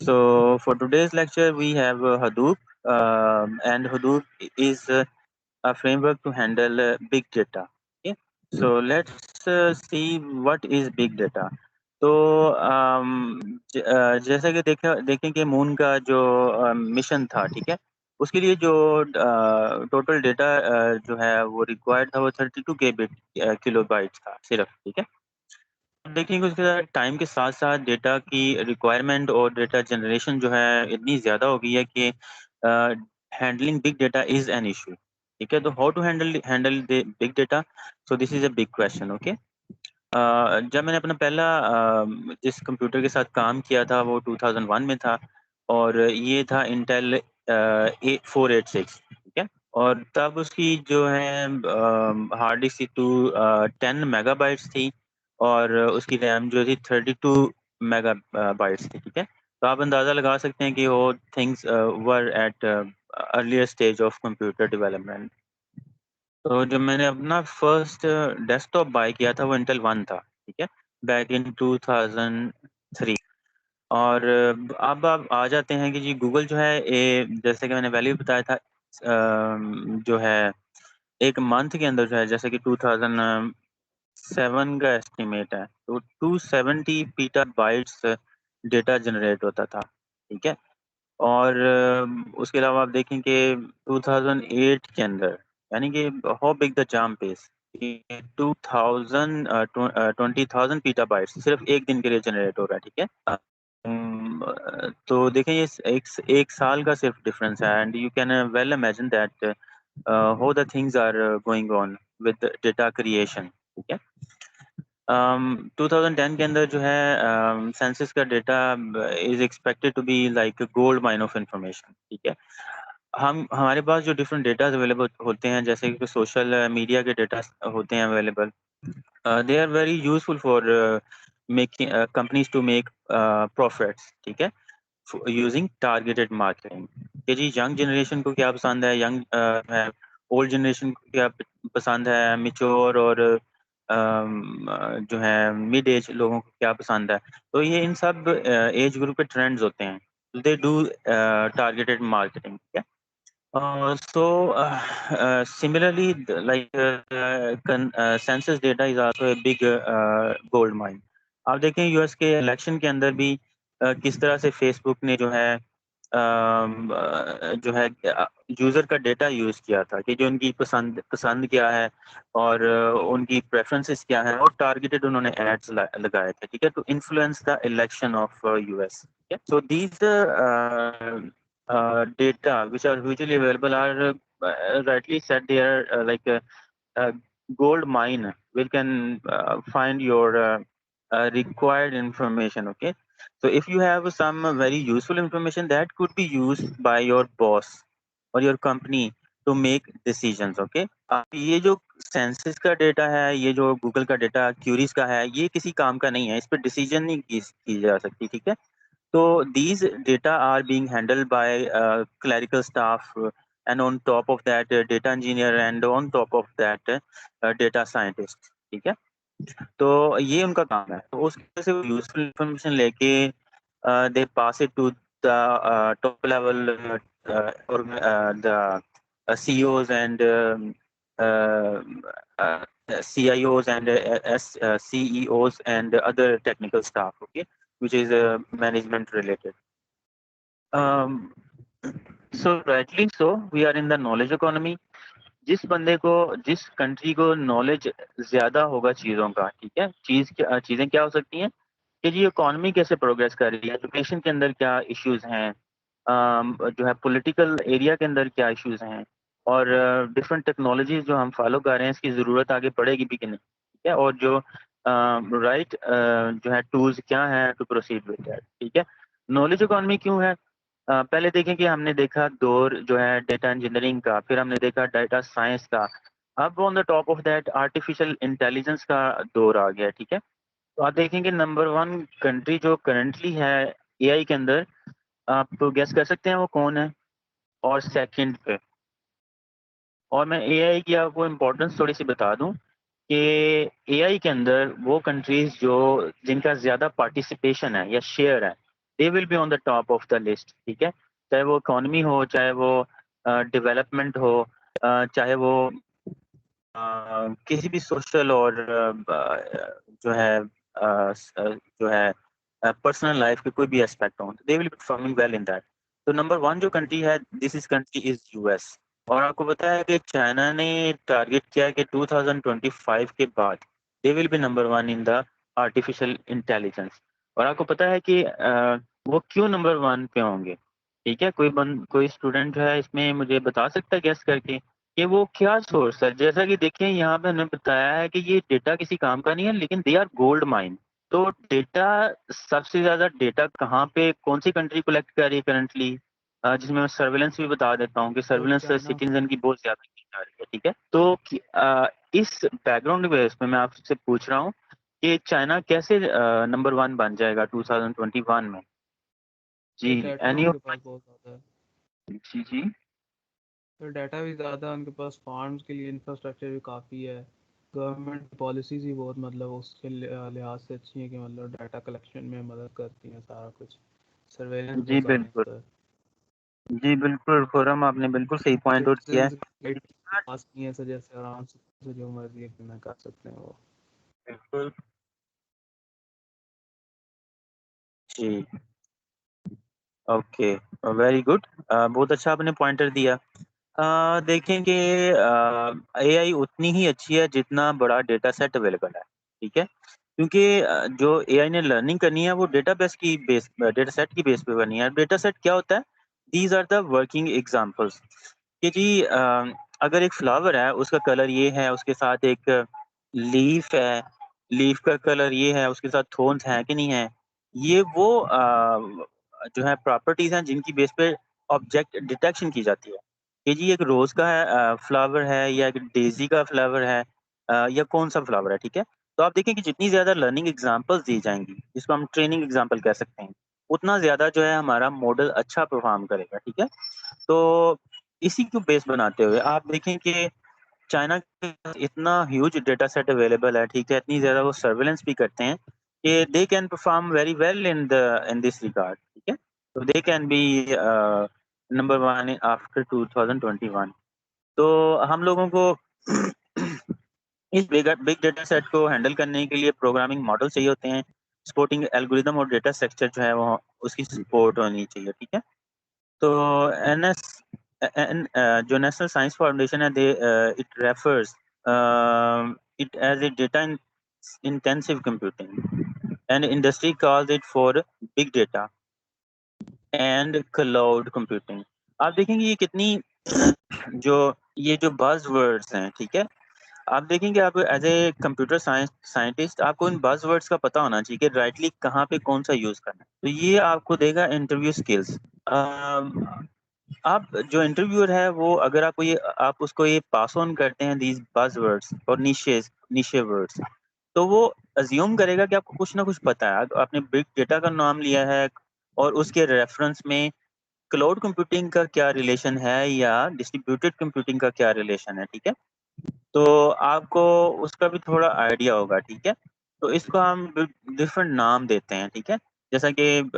So for today's lecture, we have Hadoop, and Hadoop is a framework to handle big data. Okay, so let's see what is big data. तो जैसा कि देखें कि moon का जो mission था, ठीक है, उसके लिए जो टोटल डेटा जो है वो रिक्वायर्ड था वो 32 किलो बाइट्स था सिर्फ, ठीक है। देखेंगे उसके साथ टाइम के साथ साथ डेटा की रिक्वायरमेंट और डेटा जनरेशन जो है इतनी ज़्यादा हो गई है कि handling big data is an issue, ठीक है। तो how to handle the big data, so this is a big question. Okay, जब मैंने अपना पहला जिस कंप्यूटर के साथ काम किया था वो 2001 में था, और ये था इंटेल 486, ठीक है। और तब उसकी जो है हार्ड डिस्क थी 10 मेगाबाइट्स थी, और उसकी रैम जो थी 32 मेगाबाइट्स थी, ठीक है। तो आप अंदाज़ा लगा सकते हैं कि वो things were at earlier stage of computer development. तो जब मैंने अपना फर्स्ट डेस्कटॉप बाय किया था वो इंटेल 1 था, ठीक है, बैक इन 2003। और अब आप आ जाते हैं कि जी गूगल जो है जैसे कि मैंने पहले भी बताया था, जो है एक मंथ के अंदर जो है, जैसे कि 2007 का एस्टिमेट है, तो 270 पीटा बाइट्स डेटा जनरेट होता था, ठीक है। और उसके अलावा आप देखें कि 2008 के अंदर, यानी कि how big the jump is, 20,000 पीटाबाइट्स सिर्फ एक दिन के लिए जनरेट हो रहा है, ठीक है। तो देखें ये एक साल का सिर्फ डिफरेंस है, and you can well imagine that how the things are going on with data creation, ठीक है। 2010 के अंदर जो है सेंसस का data is expected to be like gold mine of information, ठीक है। हमारे पास जो डिफरेंट डेटा अवेलेबल होते हैं, जैसे कि सोशल मीडिया के डेटा होते हैं available, they are very useful for making companies to make profits, ठीक है, यूजिंग टारगेटेड मार्केटिंग। कि जी यंग जनरेशन को क्या पसंद है, है ओल्ड जनरेशन को क्या पसंद है, मिच्योर और जो है मिड एज लोगों को क्या पसंद है। तो ये इन सब एज ग्रुप के ट्रेंड्स होते हैं, दे डू टारगेटेड मार्केटिंग, ठीक है। So similarly, census data is also a big gold mine. आप देखें यूएस के इलेक्शन के अंदर भी किस तरह से फेसबुक ने जो है यूजर का डेटा यूज किया था कि जो उनकी पसंद पसंद क्या है, और उनकी प्रेफरेंसेस क्या है, और टारगेटेड उन्होंने एड्स लगाए थे, ठीक है, to influence the election of US. So these data which are usually available are rightly said they are a gold mine where can find your required information. Okay, so if you have some very useful information that could be used by your boss or your company to make decisions. Okay, ये जो census का data है, ये जो Google का data curies का है, ये किसी काम का नहीं है, इस पर डिसीजन नहीं की जा सकती, ठीक है। So these data are being handled by clerical staff, and on top of that data engineer, and on top of that data scientist, ठीक है। तो ये उनका काम है, तो उसकी वजह से वो यूजफुल इंफॉर्मेशन लेके they pass it to the top level और the CEOs and CIOs and CEOs and other technical staff, okay, which is management related. So rightly so, we are in the knowledge economy. जिस बंदे को, जिस country को knowledge ज्यादा होगा चीजों का, ठीक है, चीजें क्या हो सकती हैं कि जी इकोनॉमी कैसे प्रोग्रेस कर रही है, एजुकेशन के अंदर क्या इश्यूज हैं, जो है पॉलिटिकल एरिया के अंदर क्या इश्यूज हैं, और डिफरेंट टेक्नोलॉजीज जो हम फॉलो कर रहे हैं इसकी ज़रूरत आगे पड़ेगी भी कि नहीं, ठीक है, और जो राइट जो है टूल्स क्या हैं टू प्रोसीड विद दैट, ठीक है। नॉलेज इकोनॉमी क्यों है? पहले देखें कि हमने देखा दौर जो है डेटा इंजीनियरिंग का, फिर हमने देखा डेटा साइंस का, अब on the top of that artificial intelligence का दौर आ गया, ठीक है। तो आप देखेंगे नंबर 1 कंट्री जो करंटली है एआई के अंदर, आप तो गेस कर सकते हैं वो कौन है, और सेकंड पे। और मैं एआई की आपको इम्पोर्टेंस थोड़ी सी बता दूं कि एआई के अंदर वो कंट्रीज जो जिनका ज़्यादा पार्टिसिपेशन है या शेयर है, they will be on the top of the list, ठीक है। चाहे वो इकोनॉमी हो, चाहे वो डेवलपमेंट हो, चाहे वो किसी भी सोशल और जो है जो है पर्सनल लाइफ के कोई भी एस्पेक्ट हो, they will be performing well in that. तो नंबर वन जो कंट्री है, this is country is US. और आपको पता है कि चाइना ने टारगेट किया है कि 2025 के बाद they will be number one in the artificial intelligence. और आपको पता है कि वो क्यों नंबर वन पे होंगे, ठीक है। कोई स्टूडेंट है इसमें मुझे बता सकता है गेस करके कि वो क्या सोर्स है। जैसा कि देखिए यहाँ पे हमने बताया है कि ये डेटा किसी काम का नहीं है, लेकिन दे आर गोल्ड माइन। तो डेटा, सबसे ज्यादा डेटा कहाँ पे, कौन सी कंट्री कलेक्ट कर रही है करंटली, जिसमें मैं सर्वेलेंस भी बता देता हूँ कि तो सर्वेलेंस चाइना। सिटीजन की बहुत ज्यादा की जा रही है, ठीक है। तो इस बैकग्राउंड बेस में मैं आपसे पूछ रहा हूँ कि चाइना कैसे नंबर वन बन जाएगा 2021 में। जी, तो डाटा एनी। उनके पास बहुत ज़्यादा है। जी जी। तो डाटा भी ज़्यादा है उनके पास, फार्म्स के लिए इंफ्रास्ट्रक्चर भी काफ़ी है। गवर्नमेंट पॉलिसीज ही बहुत मतलब उसके लिहाज से अच्छी है कि मतलब डाटा कलेक्शन में मदद करती हैं सारा कुछ। सर्वेलेंस जी बहुत ज़्यादा बिल्कुल। होता है। जी बिल्कुल खुर्रम, आपने बिल्कुल सही पॉइंट आउट किया सिटीजन है। पास नहीं है ऐसा, जैसे आराम से जो मर्जी अपना कर सकते हैं वो। बिल्कुल। जी। Okay, very good. बहुत अच्छा आपने पॉइंटर दिया। देखें कि एआई उतनी ही अच्छी है जितना बड़ा डेटा सेट अवेलेबल है, ठीक है। क्योंकि जो एआई ने लर्निंग करनी है वो डेटा सेट की बेस पे करनी है। डेटा सेट क्या होता है? These are the working examples कि जी अगर एक फ्लावर है, उसका कलर ये है, उसके साथ एक लीफ है, लीफ का कलर ये है, उसके साथ थोन्स हैं कि नहीं है, ये वो जो है प्रॉपर्टीज हैं जिनकी बेस पे ऑब्जेक्ट डिटेक्शन की जाती है कि जी एक रोज का फ्लावर है या एक डेजी का फ्लावर है, या कौन सा फ्लावर है, ठीक है। तो आप देखें कि जितनी ज्यादा लर्निंग एग्जांपल्स दी जाएंगी, जिसको हम ट्रेनिंग एग्जांपल कह सकते हैं, उतना ज्यादा जो है हमारा मॉडल अच्छा परफॉर्म करेगा, ठीक है। तो इसी को बेस बनाते हुए आप देखें कि चाइना के पास इतना ह्यूज डेटा सेट अवेलेबल है, ठीक है, इतनी ज़्यादा वो सर्वेलेंस भी करते हैं कि they can perform very well in this regard, ठीक है। तो दे can B number one after 2021। तो हम लोगों को इस बिग डेटा सेट को हैंडल करने के लिए प्रोग्रामिंग मॉडल चाहिए होते हैं, सपोर्टिंग एल्गोरिदम और डेटा स्ट्रक्चर जो है वो उसकी सपोर्ट होनी चाहिए, ठीक है। तो एनएस जो नेशनल साइंस फाउंडेशन है, they it refers it as a data intensive computing and industry calls it for big data and cloud computing। आप देखेंगे ये कितनी जो ये जो बज वर्ड्स हैं, ठीक है। आप देखेंगे, आप as a computer science scientist आपको इन बज वर्ड्स का पता होना चाहिए कि राइटली कहाँ पे कौन सा यूज करना है। तो ये आपको देगा इंटरव्यू स्किल्स। आप जो इंटरव्यूअर है वो अगर आपको ये आप उसको ये पास ऑन करते हैं दीज बज़वर्ड्स और निशे वर्ड्स, तो वो अज्यूम करेगा कि आपको कुछ ना कुछ पता है। आपने बिग डेटा का नाम लिया है और उसके रेफरेंस में क्लाउड कंप्यूटिंग का क्या रिलेशन है या डिस्ट्रीब्यूटेड कंप्यूटिंग का क्या रिलेशन है, ठीक है। तो आपको उसका भी थोड़ा आइडिया होगा, ठीक है। तो इसको हम डिफरेंट नाम देते हैं, ठीक है। जैसा कि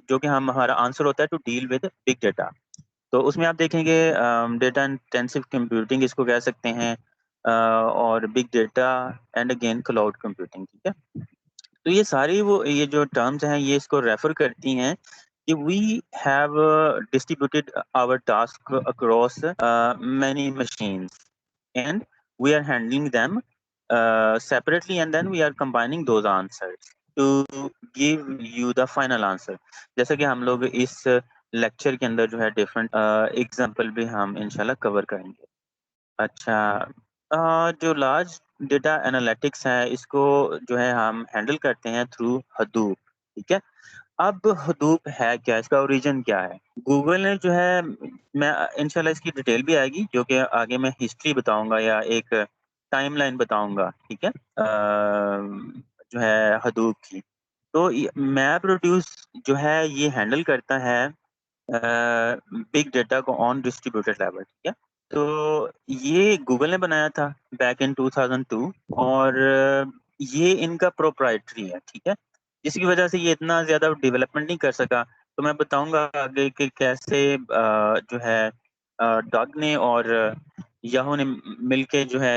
जो कि हम हमारा आंसर होता है to deal with big data. तो उसमें आप देखेंगे डेटा इंटेंसिव कंप्यूटिंग इसको कह सकते हैं, और big data and again cloud computing, ठीक है। तो ये सारी वो ये जो टर्म्स हैं ये इसको रेफर करती हैं कि we have distributed our task across many machines and we are handling them separately and then we are combining those answers to give you the final answer। जैसा कि हम लोग इस लेक्चर के अंदर जो है डिफरेंट एग्जांपल भी हम इंशाल्लाह कवर करेंगे। अच्छा, जो लार्ज डेटा एनालिटिक्स है इसको जो है हम हैंडल करते हैं थ्रू हडूप, ठीक है। अब हडूप है क्या, इसका ओरिजिन क्या है? गूगल ने जो है, मैं इंशाल्लाह इसकी डिटेल भी आएगी जो कि आगे मैं हिस्ट्री बताऊंगा या एक टाइमलाइन बताऊंगा, ठीक है। जो है हडूप की, तो मैप प्रोड्यूस जो है ये हैंडल करता है बिग डेटा को ऑन डिस्ट्रीब्यूटेड लेवल, ठीक है। तो ये गूगल ने बनाया था बैक इन 2002 और ये इनका प्रोप्राइटरी है, ठीक है। जिसकी वजह से ये इतना ज़्यादा डेवलपमेंट नहीं कर सका। तो मैं बताऊँगा आगे कि कैसे जो है डग ने और याहू ने मिलके जो है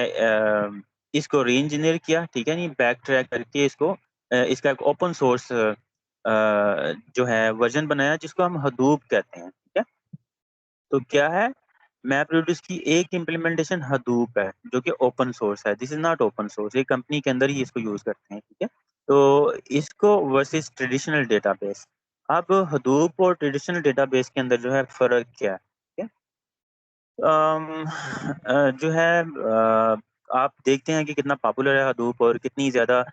इसको री-इंजीनियर किया, ठीक है? नहीं बैक ट्रैक करके इसको इसका एक ओपन सोर्स जो है वर्ज़न बनाया जिसको हम हडूप कहते हैं, ठीक है? तो क्या है, मैपरेड्यूस की एक इम्प्लीमेंटेशन हडूप है, जो कि ओपन सोर्स है। This is not open source, ये कंपनी के अंदर ही इसको यूज़ करते हैं, ठीक है? तो इसको वर्सेस ट्रेडिशनल डेटाबेस। अब हडूप और ट्रेडिशनल डेटाबेस के अंदर जो है फ़र्क क्या है? ठीक है? जो है आप देखते हैं कि कितना पॉपुलर है हडूप और कितनी ज़्यादा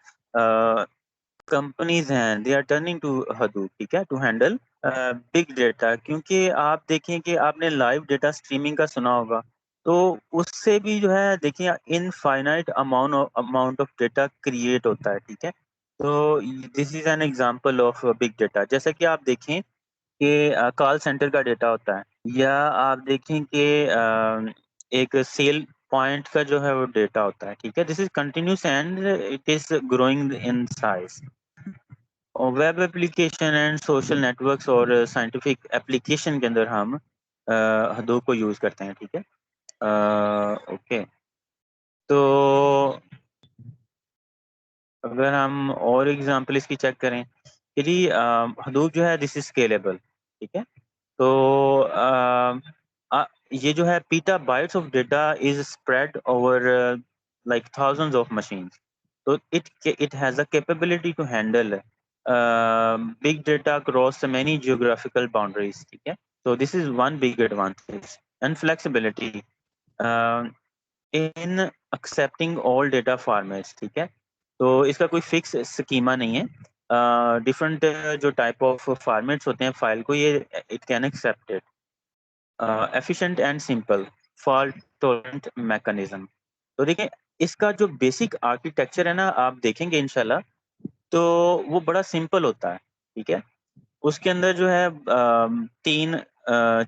कंपनीज़ हैं, they are turning to Hadoop, ठीक है? टू हैंडल बिग डेटा क्योंकि आप देखें कि आपने लाइव डेटा स्ट्रीमिंग का सुना होगा, तो उससे भी जो है देखिए infinite amount of data create होता है, ठीक है? तो this is an example of big data. जैसे कि आप देखें कि कॉल सेंटर का डेटा होता है या आप देखें कि एक सेल पॉइंट का जो है वो डेटा होता है, ठीक है? This is continuous and it is growing in size. और web application and social networks और साइंटिफिक एप्लीकेशन के अंदर हम हडूप को यूज़ करते हैं, ठीक है? ओके, तो अगर हम और एग्ज़ाम्पल इसकी चेक करें कि जी हडूप जो है दिस इज़ स्केलेबल, ठीक है? तो ये जो है petabytes of data is spread over like thousands of machines. तो it has a capability to handle big data across many geographical boundaries, ठीक है? So this is one big advantage and flexibility in accepting all data formats, ठीक है? तो इसका कोई fix schema नहीं है। डिफरेंट जो टाइप ऑफ फॉर्मेट्स होते हैं फाइल को ये it can accept it. Efficient and simple fault tolerant mechanism. तो देखिए इसका जो बेसिक आर्किटेक्चर है ना आप देखेंगे इंशाल्लाह तो वो बड़ा सिंपल होता है, ठीक है? उसके अंदर जो है 3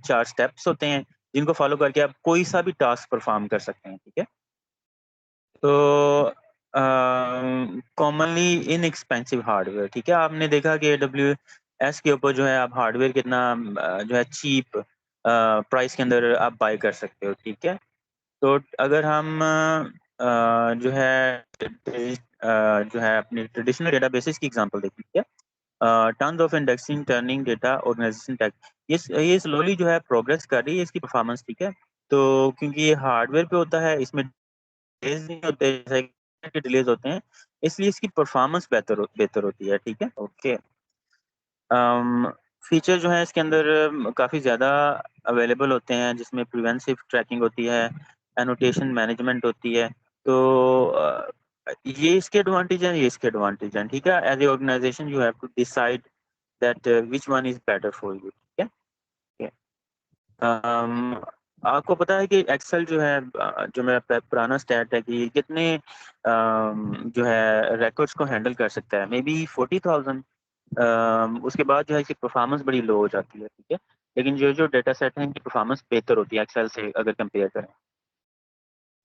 4 स्टेप्स होते हैं, जिनको फ़ॉलो करके आप कोई सा भी टास्क परफ़ॉर्म कर सकते हैं, ठीक है? तो कॉमनली इनएक्सपेंसिव हार्डवेयर, ठीक है? आपने देखा कि एडब्ल्यूएस के ऊपर जो है आप हार्डवेयर कितना जो है चीप प्राइस के अंदर आप बाय कर सकते हो, ठीक है? तो अगर हम जो है जो है अपनी ट्रेडिशनल डेटाबेसेस की एग्ज़ाम्पल देखें, ठीक है? Tons of indexing, turning data, organization tag ये स्लोली जो है प्रोग्रेस कर रही है इसकी परफॉर्मेंस, ठीक है? तो क्योंकि ये हार्डवेयर पे होता है, इसमें डिलेज़ नहीं होते, जैसे कि डिलेज़ होते हैं, इसलिए इसकी परफॉर्मेंस बेहतर होती है, ठीक है? ओके। अम, फीचर जो है इसके अंदर काफ़ी ज़्यादा अवेलेबल होते हैं, जिसमें प्रिवेंटिव ट्रैकिंग होती है, एनोटेशन मैनेजमेंट होती है। तो ये इसके एडवांटेज हैं, ये इसके एडवांटेज हैं, ठीक है? As a organization you have to decide that which one is better for you, ठीक है? ठीक है। आपको पता है कि एक्सेल जो है जो मेरा पुराना स्टैट है कि कितने जो है रिकॉर्ड्स को हैंडल कर सकता है? मेबी 40,000। उसके बाद जो है इसकी परफॉर्मेंस बड़ी लो हो जाती है, ठीक है? लेकिन जो डेटा सेट हैं इनकी परफॉर्मेंस बेहतर होती है एक्सेल से अगर कंपेयर करें।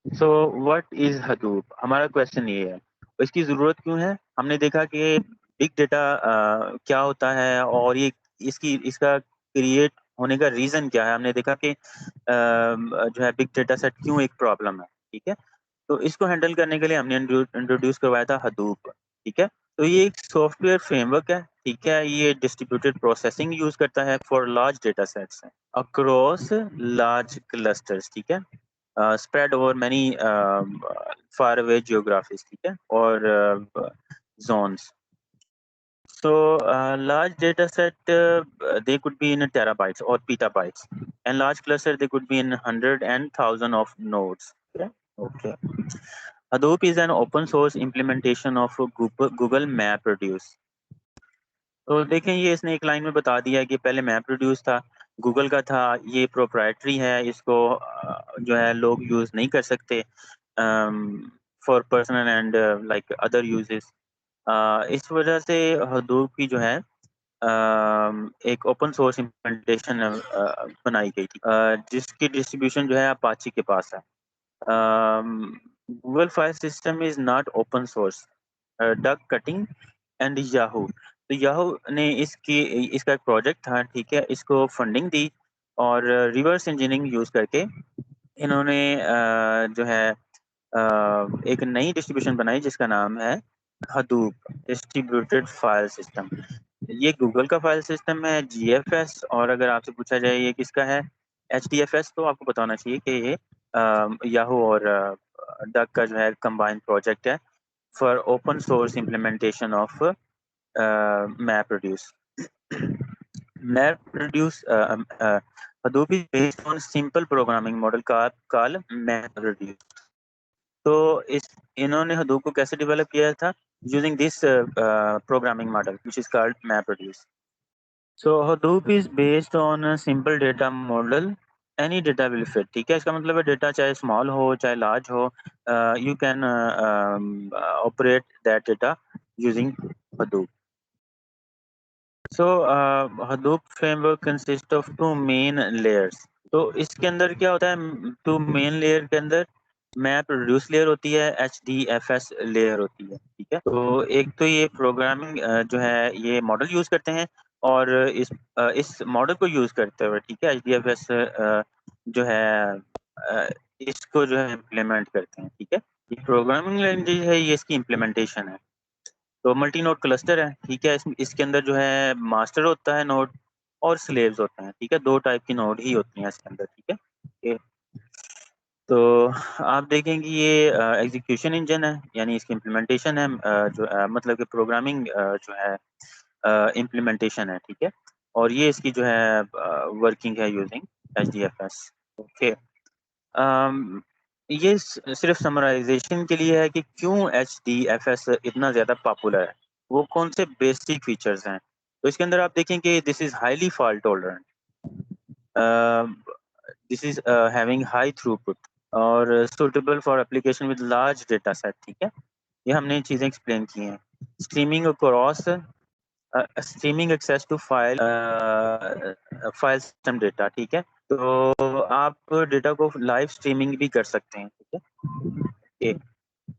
So what is Hadoop? हमारा क्वेश्चन ये है। इसकी ज़रूरत क्यों है? हमने देखा कि बिग डेटा क्या होता है और ये इसका क्रिएट होने का रीज़न क्या है? हमने देखा कि जो है बिग डेटा सेट क्यों एक प्रॉब्लम है, ठीक है? तो इसको हैंडल करने के लिए हमने इंट्रोड्यूस करवाया था हडूप, ठीक है? तो ये एक सॉफ्टवेयर फ्रेमवर्क है, ठीक है? ये डिस्ट्रीब्यूटेड प्रोसेसिंग यूज़ करता है for large data sets across large clusters, ठीक है? Spread over many far away geographies, ठीक है? और zones. So, large data set, they could be in terabytes or petabytes, and large cluster they could be in hundred and thousand of nodes. Okay. Okay. Hadoop is an open source implementation of Google MapReduce. तो देखें ये इसने एक line में बता दिया है कि पहले MapReduce था, गूगल का था, ये प्रोप्राइटरी है, इसको जो है लोग यूज़ नहीं कर सकते for personal and like other uses. इस वजह से हदूप की जो है एक ओपन सोर्स इम्प्लीमेंटेशन बनाई गई थी जिसकी डिस्ट्रीब्यूशन जो है अपाची के पास है। Google file system is not open source, duck cutting and Yahoo तो याहू ने इसका एक प्रोजेक्ट था, ठीक है, इसको फंडिंग दी और रिवर्स इंजीनियरिंग यूज़ करके इन्होंने जो है एक नई डिस्ट्रीब्यूशन बनाई जिसका नाम है हडूप डिस्ट्रीब्यूटेड फाइल सिस्टम। ये गूगल का फाइल सिस्टम है जीएफएस, और अगर आपसे पूछा जाए ये किसका है एचडीएफएस, तो आपको बताना चाहिए कि ये याहू और डक का जो है कंबाइंड प्रोजेक्ट है for open source implementation of map reduce. MapReduce Hadoop is based on simple programming model called MapReduce। तो इस इन्होंने Hadoop को कैसे डेवलप किया था? Using this programming model which is called MapReduce। So Hadoop is based on a simple data model। Any data will fit। ठीक है, इसका मतलब है डेटा चाहे स्मॉल हो चाहे लार्ज हो, you can operate that data using Hadoop। So Hadoop framework consists of two main layers। तो इसके अंदर क्या होता है, टू मेन लेयर के अंदर मैप रिड्यूस लेयर होती है, HDFS लेयर होती है, ठीक है। तो एक तो ये प्रोग्रामिंग जो है ये मॉडल यूज करते हैं, और इस मॉडल को यूज करते हुए, ठीक है, HDFS जो है इसको जो है इम्प्लीमेंट करते हैं, ठीक है। ये प्रोग्रामिंग लैंग्वेज है, ये इसकी इम्प्लीमेंटेशन है। तो मल्टी नोड क्लस्टर है, ठीक है, इसके अंदर जो है मास्टर होता है नोड और स्लेव्स होते हैं, ठीक है, दो टाइप की नोड ही होती हैं इसके अंदर, ठीक है। ये तो आप देखेंगे ये एग्जीक्यूशन इंजन है, यानी इसकी इम्प्लीमेंटेशन है, जो मतलब कि प्रोग्रामिंग जो है इम्प्लीमेंटेशन है, ठीक है। और ये इसकी जो है वर्किंग है यूजिंग HDFS। ओके, ये सिर्फ समराइजेशन के लिए है कि क्यों HDFS इतना ज़्यादा पॉपुलर है, वो कौन से बेसिक फीचर्स हैं। तो इसके अंदर आप देखेंगे this is highly fault tolerant, this is having high throughput और suitable for application with large data set, ठीक है। ये हमने चीज़ें एक्सप्लेन की हैं। Streaming across streaming access to file system data, ठीक है। तो आप डेटा को लाइव स्ट्रीमिंग भी कर सकते हैं, ठीक है।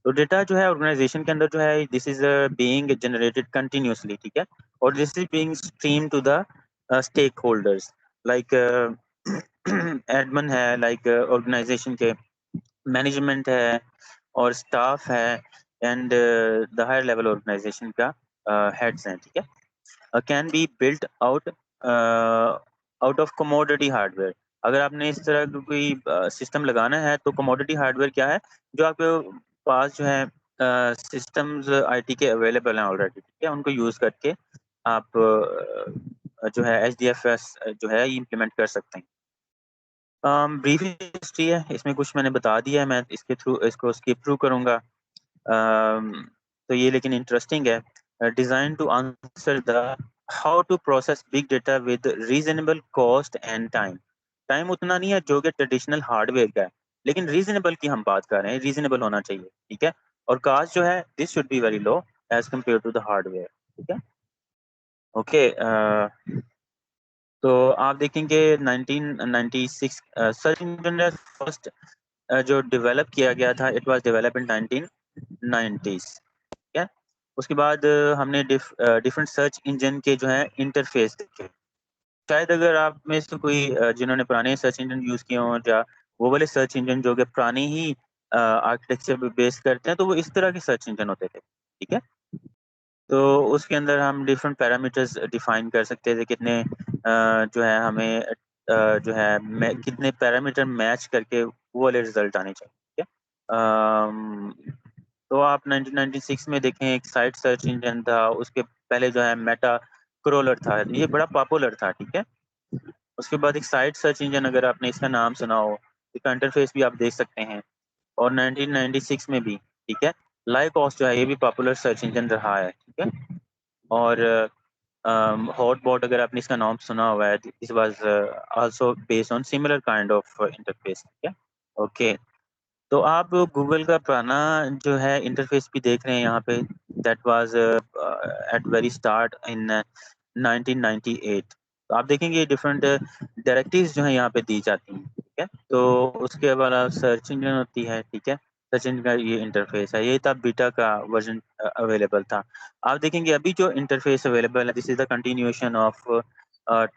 तो डेटा जो है ऑर्गेनाइजेशन के अंदर जो है this is being generated continuously, ठीक है, और this is being stream to the stake holders like admin है, लाइक ऑर्गेनाइजेशन के मैनेजमेंट है और स्टाफ है, and the higher level organization का हेड्स हैं, ठीक है। Can be built out out of commodity hardware. अगर आपने इस तरह का कोई सिस्टम लगाना है तो कमोडिटी हार्डवेयर क्या है, जो आपके पास जो है सिस्टम्स आईटी के अवेलेबल हैं ऑलरेडी, ठीक है, उनको यूज़ करके आप जो है HDFS जो है इम्प्लीमेंट कर सकते हैं। ब्रीफ हिस्ट्री है, इसमें कुछ मैंने बता दिया है, मैं इसके थ्रू इसको स्किप थ्रू करूँगा। तो ये लेकिन इंटरेस्टिंग है। Design to answer the how to process big data with reasonable cost and time. Time उतना नहीं है जो कि ट्रेडिशनल हार्डवेयर का है, लेकिन रीजनेबल की हम बात कर रहे हैं, रीजनेबल होना चाहिए, ठीक है। और कास्ट जो है this should be very low as compare to the hardware, ठीक है। ओके, तो आप देखेंगे 1996 सर्च इंजन फर्स्ट जो डेवलप किया गया था, it was develop in 1990s, ठीक है। उसके बाद हमने डिफरेंट सर्च इंजन के जो है इंटरफेस देखे। शायद अगर आप में से कोई जिन्होंने पुराने सर्च इंजन यूज़ किए हों, या वो वाले सर्च इंजन जो कि पुराने ही आर्किटेक्चर पे बेस करते हैं, तो वो इस तरह के सर्च इंजन होते थे, ठीक है। तो उसके अंदर हम डिफरेंट पैरामीटर्स डिफाइन कर सकते थे, कितने जो है हमें जो है कितने पैरामीटर मैच करके वो वाले रिजल्ट आने चाहिए, ठीक है। तो आप 1996 में देखें एक साइट सर्च इंजन था, उसके पहले जो है मेटा क्रॉलर था, ये बड़ा पॉपुलर था, ठीक है। उसके बाद एक साइट सर्च इंजन, अगर आपने इसका नाम सुना हो, इसका इंटरफेस भी आप देख सकते हैं। और 1996 में भी, ठीक है, लाइकॉस जो है ये भी पॉपुलर सर्च इंजन रहा है, ठीक है। और हॉटबॉट अगर आपने इसका नाम सुना हुआ है, this was also based on similar kind of interface, ठीक है। ओके, तो आप गूगल का पुराना जो है इंटरफेस भी देख रहे हैं यहाँ पे, that was at very start in 1998। तो आप देखेंगे डिफरेंट डायरेक्टरीज जो है यहाँ पे दी जाती हैं, ठीक है। तो उसके बाद सर्च इंजन होती है, ठीक है। सच इनका ये इंटरफेस है। ये तब बीटा का वर्ज़न अवेलेबल था। आप देखेंगे अभी जो इंटरफेस अवेलेबल है, this is the continuation of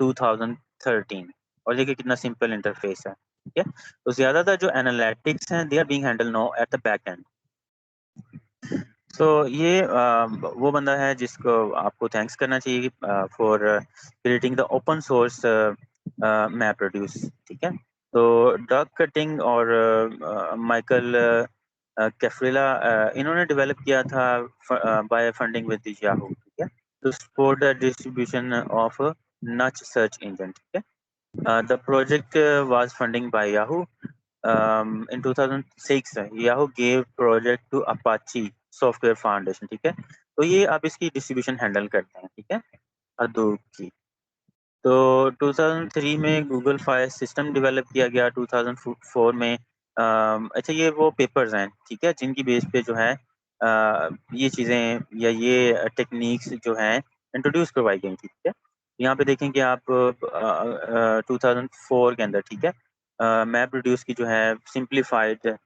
2013 और देखिए कितना सिंपल इंटरफेस है, ठीक है? तो ज़्यादातर जो एनालिटिक्स हैं, they are being handled now at the back end. तो ये वो बंदा है जिसको आपको थैंक्स करना चाहिए for creating the open source map produce, ठीक है? तो डग कटिंग और माइकल कैफ्रेला इन्होंने डेवलप किया था बाय फंडिंग विद याहू, ठीक है? To support the distribution of Nutch search engine, ठीक है? The project was funding by Yahoo. In 2006, Yahoo gave project to Apache Software Foundation, ठीक है? तो ये आप इसकी डिस्ट्रीब्यूशन हैंडल करते हैं, ठीक है? Hadoop की। तो 2003 में गूगल फायर सिस्टम डेवलप किया गया, 2004 में अच्छा ये वो पेपर्स हैं, ठीक है? जिनकी बेस पे जो है ये चीज़ें या ये टेक्निक्स जो हैं इंट्रोड्यूस करवाई गई थी, ठीक है? यहाँ पे देखेंगे आप 2004 के अंदर, ठीक है? मैप रिड्यूस की जो है सिंप्लीफाइड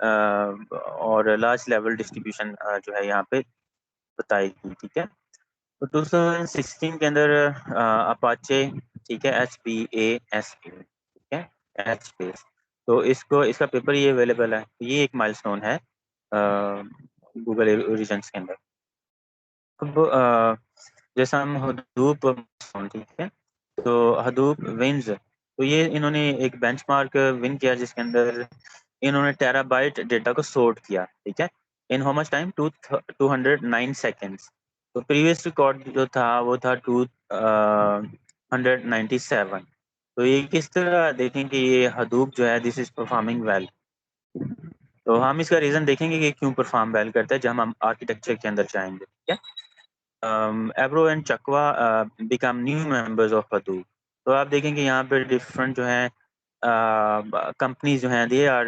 और लार्ज लेवल डिस्ट्रीब्यूशन जो है यहाँ पे बताई गई, ठीक है? तो 2016 के अंदर अपाचे, ठीक है, HBASE, ठीक है, HBASE। तो इसको इसका पेपर ये अवेलेबल है। ये एक माइलस्टोन है गूगल ओरिजिन्स के अंदर। अब जैसा हम हडूप, ठीक है, तो हडूप विन्स, तो ये इन्होंने एक बेंचमार्क विन किया जिसके अंदर इन्होंने टेराबाइट डेटा को सॉर्ट किया, ठीक है, in how much time, 209 seconds. तो प्रीवियस रिकॉर्ड जो था वो था 297। तो ये किस तरह देखें कि ये हडूप जो है दिस इज परफॉर्मिंग वेल। तो हम इसका रीज़न देखेंगे कि क्यों परफॉर्म वेल करता है जब हम आर्किटेक्चर के अंदर जाएंगे, ठीक है। एब्रो एंड चकवा become new members of Hadoop. तो आप देखेंगे यहाँ पे डिफरेंट जो हैं कंपनीज जो हैं they are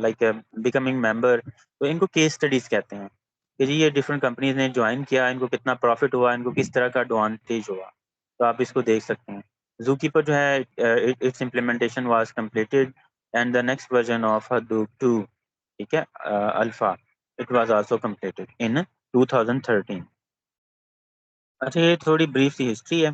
like becoming member. तो इनको केस स्टडीज कहते हैं कि जी ये डिफरेंट कंपनीज ने ज्वाइन किया, इनको कितना प्रॉफिट हुआ, इनको किस तरह का एडवांटेज हुआ। तो आप इसको देख सकते हैं। ज़ूकीपर जो है it's implementation was completed and the next version of Hadoop 2, ठीक है, alpha, it was also completed in 2013। अच्छा ये थोड़ी ब्रीफ सी हिस्ट्री है।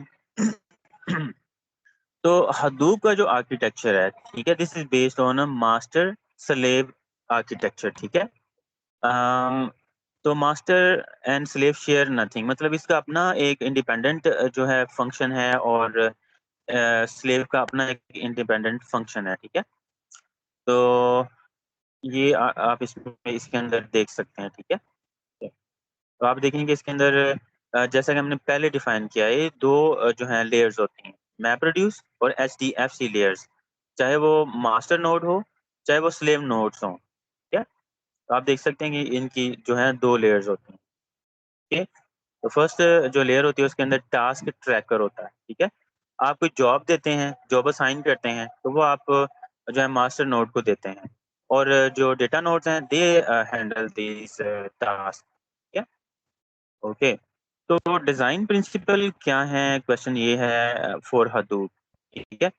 तो हडूप का जो आर्किटेक्चर है, ठीक है, this is based on a master slave architecture, ठीक है। तो master and slave share nothing, मतलब इसका अपना एक इंडिपेंडेंट जो है फंक्शन है और स्लेव का अपना एक इंडिपेंडेंट फंक्शन है, ठीक है। तो ये आप इसमें इसके अंदर देख सकते हैं, ठीक है। तो आप देखेंगे इसके अंदर जैसा कि हमने पहले डिफाइन किया है, ये दो जो हैं लेयर्स होती हैं, मैप रिड्यूस और HDFC लेयर्स, चाहे वो मास्टर नोड हो चाहे वो स्लेव नोड्स हों, ठीक है। तो आप देख सकते हैं कि इनकी जो है दो लेयर्स होती हैं, ठीक है। तो फर्स्ट जो लेयर होती है उसके अंदर टास्क ट्रैकर होता है, ठीक है। आप कोई जॉब देते हैं, जॉब असाइन करते हैं, तो वो आप जो है मास्टर नोड को देते हैं और जो डेटा नोड्स हैं दे हैंडल दिस टास्क, ठीक है। ओके, तो डिज़ाइन प्रिंसिपल क्या है? क्वेश्चन ये है फॉर हडूप, ठीक है।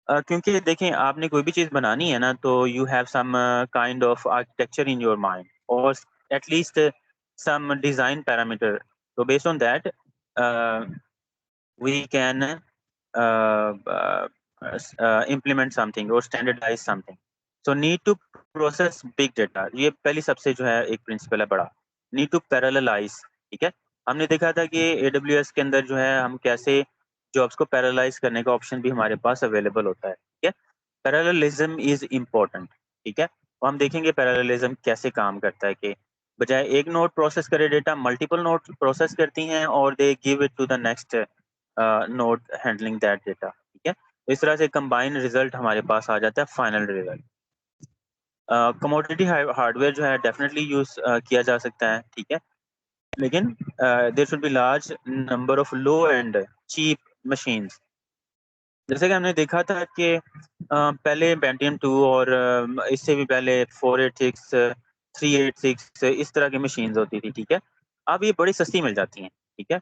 क्योंकि देखें आपने कोई भी चीज़ बनानी है ना, तो you have some kind of architecture in your mind और at least some design parameter. तो based on that we can implement something or standardize something. So need to process big data, ये पहली सबसे जो है एक प्रिंसिपल है बड़ा। नीड टू पैरेललाइज, ठीक है। हमने देखा था कि AWS के अंदर जो है हम कैसे जॉब्स को पैरेललाइज करने का ऑप्शन भी हमारे पास अवेलेबल होता है, ठीक है। पैरेललिज्म इज इम्पोर्टेंट, ठीक है। तो हम देखेंगे पैरेललिज्म कैसे काम करता है कि बजाय एक नोड प्रोसेस करे डेटा, मल्टीपल नोड प्रोसेस करती हैं और they give it to the next node handling that data, ठीक है। तो इस तरह से कंबाइन रिजल्ट हमारे पास आ जाता है, फाइनल रिजल्ट। कमोडिटी हार्डवेयर जो है डेफिनेटली यूज किया जा सकता है, ठीक है, लेकिन there should be large number of low and cheap machines. जैसे कि हमने देखा था कि पहले पेंटियम 2 और इससे भी पहले 486, 386 इस तरह की मशीन्स होती थी, ठीक है। अब ये बड़ी सस्ती मिल जाती हैं, ठीक है।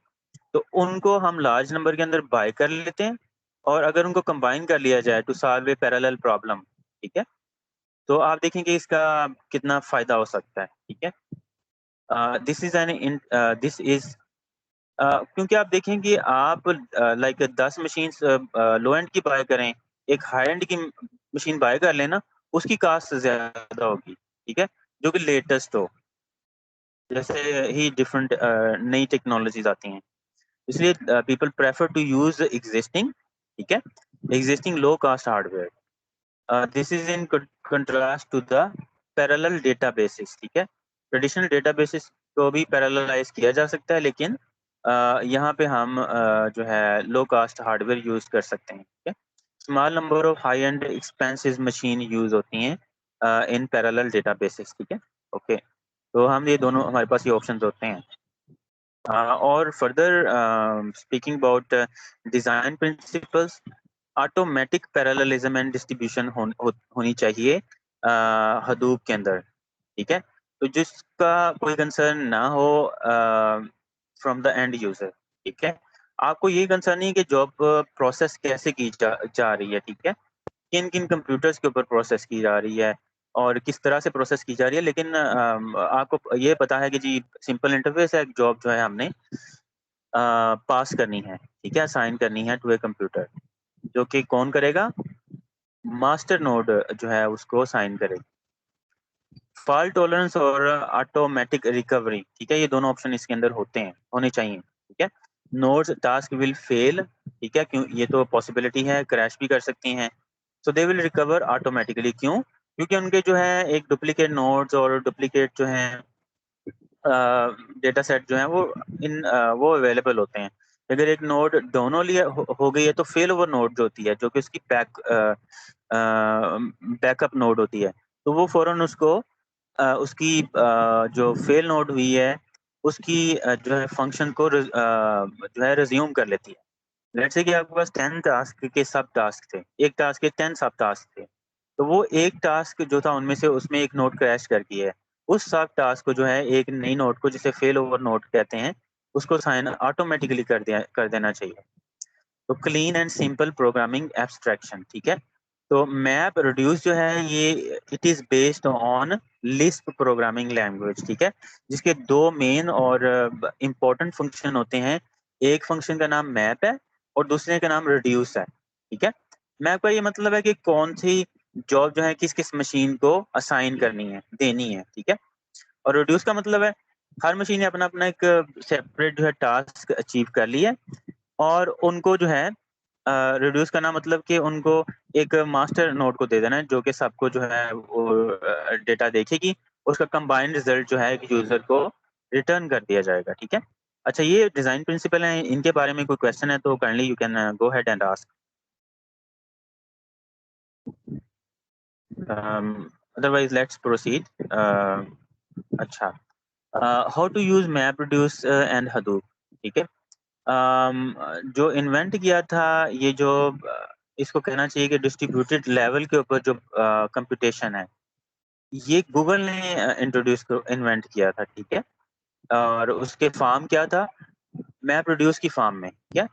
तो उनको हम लार्ज नंबर के अंदर बाय कर लेते हैं और अगर उनको कंबाइन कर लिया जाए to solve a parallel problem, ठीक है, तो आप देखेंगे इसका कितना फ़ायदा हो सकता है, ठीक है? दिस इज़ दिस इज़ क्योंकि आप देखेंगे आप लाइक 10 मशीन्स लो एंड की बाय करें, एक हाई एंड की मशीन बाय कर लें ना, उसकी कॉस्ट ज़्यादा होगी, ठीक है? जो कि लेटेस्ट हो, जैसे ही डिफरेंट नई टेक्नोलॉजीज़ आती हैं। इसलिए people prefer to use existing, ठीक है? Existing low cost hardware. This is in contrast to the parallel databases, ठीक है? ट्रेडिशनल डेटाबेसेस को भी पैरेललाइज़ किया जा सकता है, लेकिन यहाँ पे हम जो है लो कॉस्ट हार्डवेयर यूज़ कर सकते हैं, ठीक है? Small number of high and expensive machine use होती हैं इन पैरेलल डेटाबेसेस, ठीक है? ओके, तो हम ये दोनों हमारे पास ये ऑप्शंस होते हैं। और further speaking about design principles, automatic parallelism and distribution होनी चाहिए हडूप के अंदर, ठीक है? तो जिसका कोई कंसर्न ना हो फ्रॉम द एंड यूज़र, ठीक है? आपको ये कंसर्न नहीं है कि जॉब प्रोसेस कैसे की जा रही है, ठीक है? किन-किन कंप्यूटर्स के ऊपर प्रोसेस की जा रही है और किस तरह से प्रोसेस की जा रही है, लेकिन आपको ये पता है कि जी सिंपल इंटरफ़ेस है, एक जॉब जो है हमने पास करनी है, ठीक है? असाइन करनी है टू ए कंप्यूटर, जो कि कौन करेगा? मास्टर नोड जो है उसको असाइन करेगा। फ़ॉल्ट टॉलरेंस और ऑटोमैटिक रिकवरी, ठीक है? ये दोनों ऑप्शन इसके अंदर होने चाहिए, ठीक है? नोड्स टास्क विल फेल, ठीक है? क्यों? ये तो पॉसिबिलिटी है, क्रैश भी कर सकती हैं। सो दे विल रिकवर ऑटोमैटिकली, क्यों? क्योंकि उनके जो है एक डुप्लीकेट नोड्स और डुप्लीकेट जो हैं डेटा सेट जो हैं वो अवेलेबल होते हैं। अगर एक नोड दोनों लिए हो गई है तो फेल ओवर नोड जो होती है, जो कि उसकी बैकअप नोड होती है, तो वो फ़ौरन उसको उसकी जो फेल नोड हुई है, उसकी जो है फ़ंक्शन को जो है रिज़्यूम कर लेती है। लेट्स से कि आपके पास 10 टास्क के सब टास्क थे। एक टास्क के 10 सब टास्क थे। तो वो एक टास्क जो था उनमें से उसमें एक नोड क्रैश कर गई है। उस सब टास्क को जो है एक नई नोड को जिसे फेल ओवर नोड कहते हैं, उसको साइन ऑटोमैटिकली कर देना चाहिए। तो clean and simple programming abstraction, ठीक है? तो मैप रिड्यूस जो है ये it is based on Lisp programming language, ठीक है? जिसके 2 मेन और इम्पोर्टेंट फंक्शन होते हैं। एक फंक्शन का नाम मैप है और दूसरे का नाम रिड्यूस है, ठीक है? मैप का ये मतलब है कि कौन-सी जॉब जो है किस-किस मशीन को असाइन करनी है, देनी है, ठीक है? और रिड्यूस का मतलब है हर मशीन ने अपना-अपना एक सेपरेट जो है टास्क अचीव कर लिया है और उनको जो है रिड्यूस करना मतलब कि उनको एक मास्टर नोड को दे देना है, जो कि सबको जो है वो डेटा देखेगी, उसका कंबाइंड रिज़ल्ट जो है यूज़र को रिटर्न कर दिया जाएगा, ठीक है? अच्छा, ये डिज़ाइन प्रिंसिपल हैं, इनके बारे में कोई क्वेश्चन है तो kindly you can go ahead and ask. Otherwise let's proceed. अच्छा, how to use map reduce and Hadoop, ठीक है? जो इन्वेंट किया था ये जो इसको कहना चाहिए कि डिस्ट्रीब्यूटेड लेवल के ऊपर जो कंप्यूटेशन है, ये गूगल ने इन्वेंट किया था, ठीक है? और उसके फार्म क्या था? मैप रिड्यूस की फार्म में, ठीक है?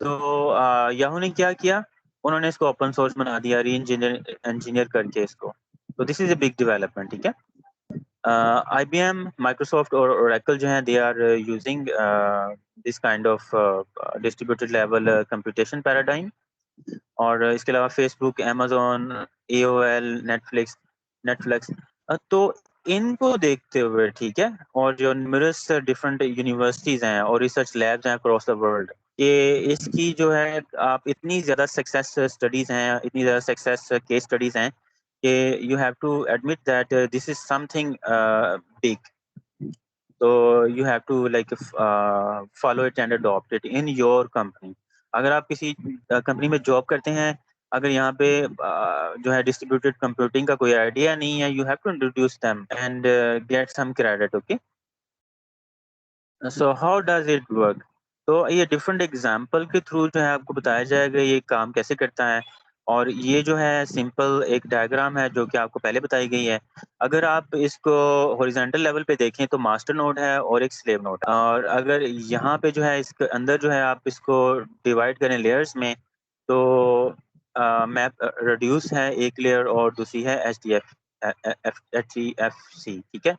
तो याहू ने क्या किया? उन्होंने इसको ओपन सोर्स बना दिया इंजीनियर करके इसको। तो this is a big development, ठीक है? IBM, माइक्रोसॉफ्ट और ओरेकल जो हैं they are using this kind of distributed level computation paradigm. और इसके अलावा फेसबुक, अमेज़न, एओएल, नेटफ्लिक्स तो इनको देखते हुए, ठीक है? और जो न्यूमरस डिफरेंट यूनिवर्सिटीज़ हैं और रिसर्च लैब्स हैं अक्रॉस द वर्ल्ड, ये इसकी जो है आप इतनी ज़्यादा सक्सेस स्टडीज़ हैं, इतनी ज़्यादा सक्सेस केस स्टडीज़ हैं कि you have to admit that this is something big. तो you have to like follow it and adopt it in your company. अगर आप किसी कंपनी में जॉब करते हैं, अगर यहाँ पे जो है डिस्ट्रीब्यूटेड कंप्यूटिंग का कोई आइडिया नहीं है, you have to introduce them and get some credit, okay? So how does it work? तो ये डिफरेंट एग्ज़ाम्पल के थ्रू जो है आपको बताया जाएगा ये काम कैसे करता है। और ये जो है सिंपल एक डायग्राम है जो कि आपको पहले बताई गई है। अगर आप इसको हॉरिज़ॉन्टल लेवल पे देखें तो मास्टर नोड है और एक स्लेव नोड है। और अगर यहाँ पे जो है इसके अंदर जो है आप इसको डिवाइड करें लेयर्स में, तो मैप रिड्यूस है एक लेयर और दूसरी है एचडीएफ। HDFC, ठीक है,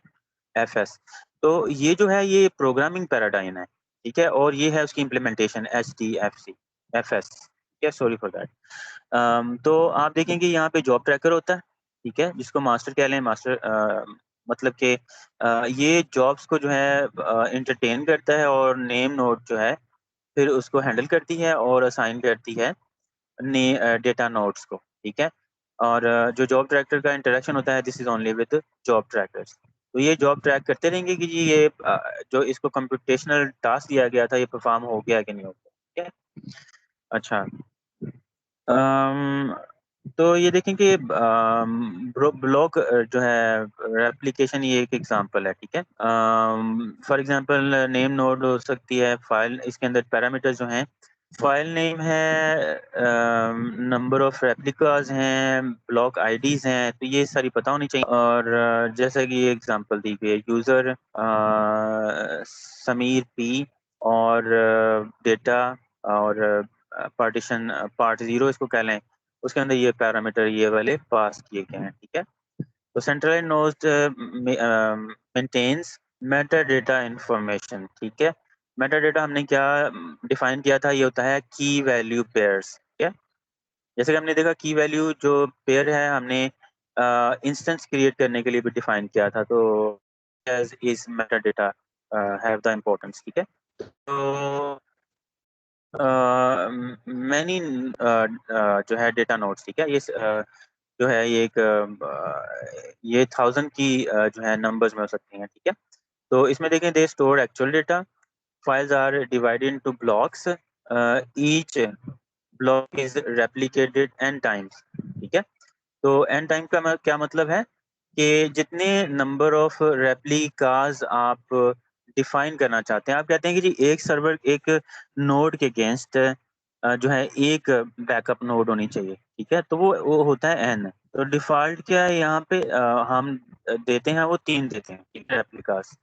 FS। तो ये जो है ये प्रोग्रामिंग पैराडाइम है, ठीक है, और ये है उसकी इम्प्लीमेंटेशन HDFC FS, ठीक है, सॉरी फॉर दैट। तो आप देखेंगे यहाँ पे जॉब ट्रैकर होता है, ठीक है, जिसको मास्टर कह लें। मास्टर मतलब कि ये जॉब्स को जो है एंटरटेन करता है, और नेम नोड जो है फिर उसको हैंडल करती है और असाइन करती है डेटा नोड्स को, ठीक है। और जो जॉब ट्रैकर का इंटरेक्शन होता है, this is only with job trackers. तो ये जॉब ट्रैक करते रहेंगे कि जी ये जो इसको कंप्यूटेशनल टास्क दिया गया था ये परफॉर्म हो गया कि नहीं हो गया, ठीक है। अच्छा, अम, तो ये देखें कि ब्लॉक जो है रेप्लिकेशन, ये एक एग्जांपल है, ठीक है। फॉर एग्जांपल नेम नोड हो सकती है फाइल, इसके अंदर पैरामीटर्स जो हैं, फाइल नेम है, नंबर ऑफ रेप्लिकाज हैं, ब्लॉक आईडीज हैं, तो ये सारी पता होनी चाहिए। और जैसा कि ये एग्जांपल दी गई है, यूज़र समीर पी, और डेटा, और पार्टीशन पार्ट 0 इसको कह लें, उसके अंदर ये पैरामीटर ये वाले पास किए गए हैं, ठीक है। तो centralized node maintains meta data information, ठीक है। मेटा डेटा हमने क्या डिफाइन किया था, ये होता है की वैल्यू पेयर्स, ठीक है। जैसे कि हमने देखा की वैल्यू जो पेयर है हमने इंस्टेंस क्रिएट करने के लिए भी डिफाइन किया था, तो as is meta data have the importance, ठीक है। तो मैनी जो है डेटा नोड्स, ठीक है, ये जो है ये एक ये 1000 की जो है नंबर्स में हो सकती हैं, ठीक है। तो इसमें देखें, they store actual data, files are divided into blocks, each block is replicated n times, ठीक है। तो n टाइम का क्या मतलब है कि जितने नंबर ऑफ रेप्लिकाज आप डिफाइन करना चाहते हैं, आप कहते हैं कि जी एक सर्वर एक नोड के अगेंस्ट जो है एक बैकअप नोड होनी चाहिए, ठीक है, तो वो होता है n। तो डिफ़ॉल्ट क्या है यहाँ पे हम देते हैं, वो 3 देते हैं, ठीक है, रेप्लिकाज।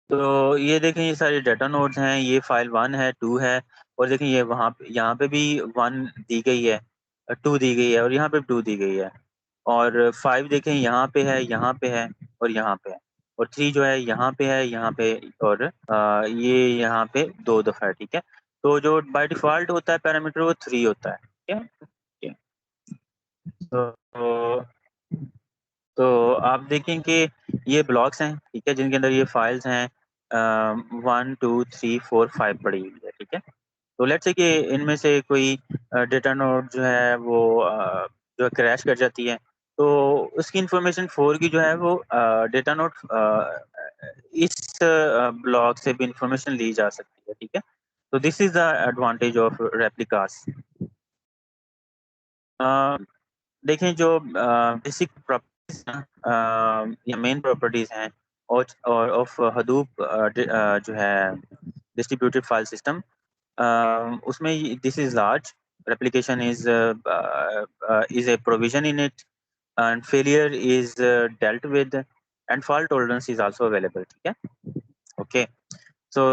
तो ये देखें, ये सारे डाटा नोड्स हैं, ये फाइल 1 है, 2 है, और देखें ये वहाँ पे यहाँ पे भी 1 दी गई है, 2 दी गई है, और यहाँ पे 2 दी गई है, और 5 देखें यहाँ पे है, यहाँ पे है, और यहाँ पे है, और 3 जो है यहाँ पे है, यहाँ पे, और ये यहाँ पे 2 दफ़ा है, ठीक है। तो जो बाय डिफ़ॉल्ट होता है पैरामीटर वो 3 होता है, ठीक है? ठीक है। तो आप देखें कि ये ब्लॉक्स हैं, ठीक है, जिनके अंदर ये फाइल्स हैं 1 2 3 4 5 पड़ी हुई है, ठीक है। तो लेट्स से कि इनमें से कोई डेटा नोड जो है वो जो क्रैश कर जाती है, तो उसकी इंफॉर्मेशन 4 की जो है वो डेटा नोड इस ब्लॉक से भी इंफॉर्मेशन ली जा सकती है, ठीक है। तो this is the advantage of replicas. देखें, जो बेसिक प्रॉपर्टीज या मेन प्रॉपर्टीज हैं और ऑफ हडूप जो है डिस्ट्रीब्यूटेड फाइल सिस्टम, उसमें this is large, replication is a provision in it, and failure is dealt with, and fault tolerance is also available, ठीक है। Okay, so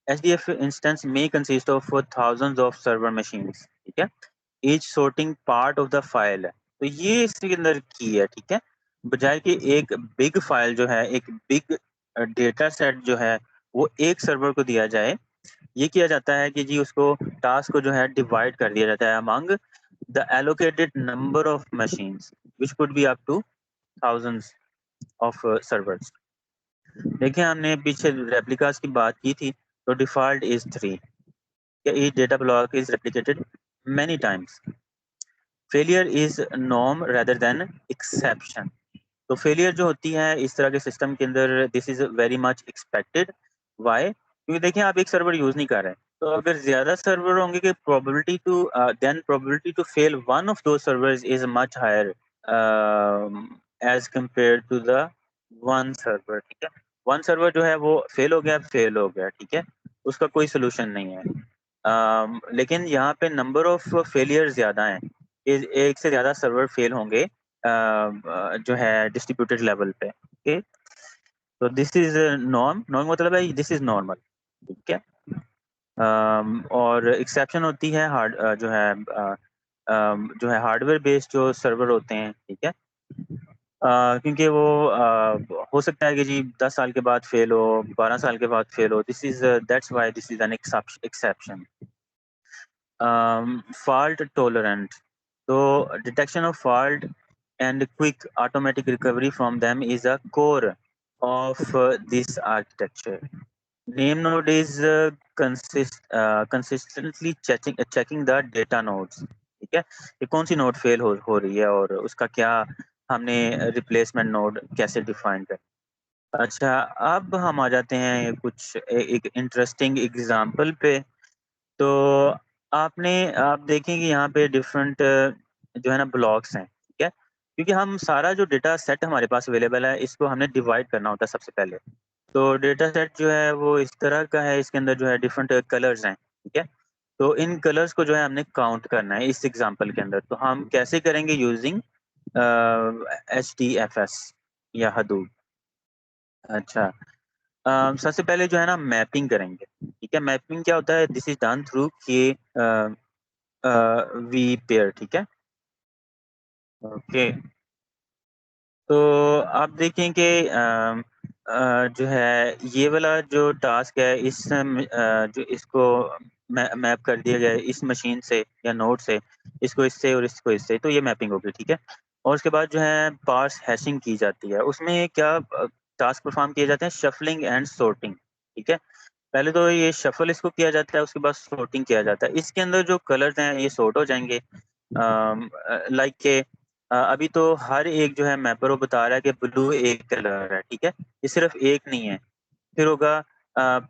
HDF instance may consist of thousands of server machines, ठीक है, each sorting part of the file है। तो ये इसके अंदर की है, ठीक है, बजाय कि एक बिग फाइल जो है, एक बिग डेटा सेट जो है वो एक सर्वर को दिया जाए, ये किया जाता है कि जी उसको टास्क को जो है डिवाइड कर दिया जाता है among the allocated number of machines which could be up two thousands of servers. देखिए, हमने पीछे रेप्लिकास की बात की थी, तो default is 3, each data block is replicated many times, failure is norm rather than exception। तो फेलियर जो होती है इस तरह के सिस्टम के अंदर, this is very much expected. Why? क्योंकि देखिए, आप एक सर्वर यूज नहीं कर रहे हैं, तो अगर ज्यादा सर्वर होंगे कि probability to then probability to fail one of दो servers is much higher as compare to the one server, ठीक है। वन सर्वर जो है वो फेल हो गया, ठीक है, उसका कोई सोल्यूशन नहीं है। लेकिन यहाँ पे नंबर ऑफ फेलियर ज्यादा हैं, एक से ज्यादा सर्वर फेल होंगे जो है डिस्ट्रीब्यूटेड लेवल पे, ओके। तो दिस इज नॉर्म, नॉर्म मतलब है दिस इज नॉर्मल, ठीक है। और एक्सेप्शन होती है हार्ड जो है हार्डवेयर बेस्ड जो सर्वर होते हैं, ठीक है, क्योंकि वो हो सकता है कि जी 10 साल के बाद फेल हो, 12 साल के बाद फेल हो। This is that's why this is an exception. Fault tolerant. So detection of fault and quick automatic recovery from them is a core of this architecture. Name node is consistently checking the data nodes. ठीक है, कि कौन सी node fail हो रही है और उसका क्या हमने रिप्लेसमेंट नोड कैसे डिफाइन कर। अच्छा, अब हम आ जाते हैं कुछ एक इंटरेस्टिंग एग्जांपल पे। तो आप देखेंगे यहाँ पे डिफरेंट जो है ना ब्लॉक्स हैं, ठीक है? क्योंकि हम सारा जो डेटा सेट हमारे पास अवेलेबल है, इसको हमने डिवाइड करना होता है सबसे पहले। तो डेटा सेट जो है वो इस तरह का है, इसके अंदर जो है डिफरेंट कलर्स हैं, ठीक है? तो इन कलर्स को जो है हमने काउंट करना है इस एग्ज़ाम्पल के अंदर। तो हम कैसे करेंगे यूज़िंग एचडीएफएस या हडूप। अच्छा, सबसे पहले जो है ना मैपिंग करेंगे, ठीक है? मैपिंग क्या होता है? दिस इज़ डन थ्रू के वी पेयर, ठीक है? ओके। तो आप देखें कि जो है ये वाला जो टास्क है जो इसको मैप कर दिया गया है इस मशीन से या नोड से, इसको इससे और इसको इससे, तो ये मैपिंग होगी, ठीक है? और उसके बाद जो है पार्स हैशिंग की जाती है। उसमें क्या टास्क परफॉर्म किए जाते हैं? शफलिंग एंड सॉर्टिंग, ठीक है? पहले तो ये शफल इसको किया जाता है, उसके बाद सॉर्टिंग किया जाता है। इसके अंदर जो कलर्स हैं ये सॉर्ट हो जाएँगे। लाइक के अभी तो हर एक जो है मैपर वो बता रहा है कि ब्लू एक कलर है, ठीक है? ये सिर्फ़ एक नहीं है, फिर होगा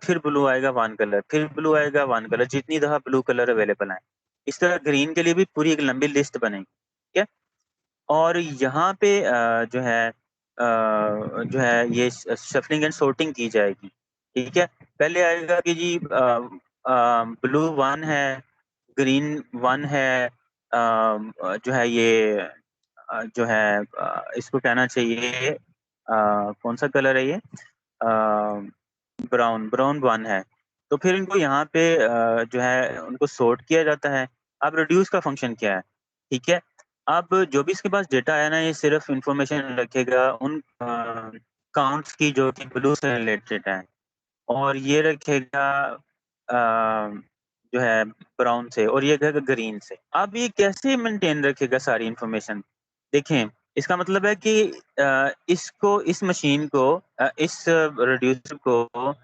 फिर ब्लू आएगा 1 कलर, फिर ब्लू आएगा 1 कलर, जितनी दफ़ा ब्लू कलर अवेलेबल हैं। इस तरह ग्रीन के लिए भी पूरी एक लंबी लिस्ट बनेगी, ठीक है? और यहाँ पे जो है ये शफलिंग एंड सॉर्टिंग की जाएगी, ठीक है? पहले आएगा कि जी ब्लू 1 है, ग्रीन 1 है, जो है ये जो है इसको कहना चाहिए कौन-सा कलर है ये? ब्राउन 1 है। तो फिर इनको यहाँ पे जो है उनको सॉर्ट किया जाता है। अब रिड्यूस का फंक्शन क्या है? ठीक है? अब जो भी इसके पास डेटा है ना, ये सिर्फ़ इन्फॉर्मेशन रखेगा उन काउंट्स की जो कि ब्लू से रिलेटेड हैं और ये रखेगा जो है ब्राउन से और ये रखेगा ग्रीन से। अब ये कैसे मेंटेन रखेगा सारी इन्फॉर्मेशन? देखें, इसका मतलब है कि इस मशीन को इस रिड्यूसर को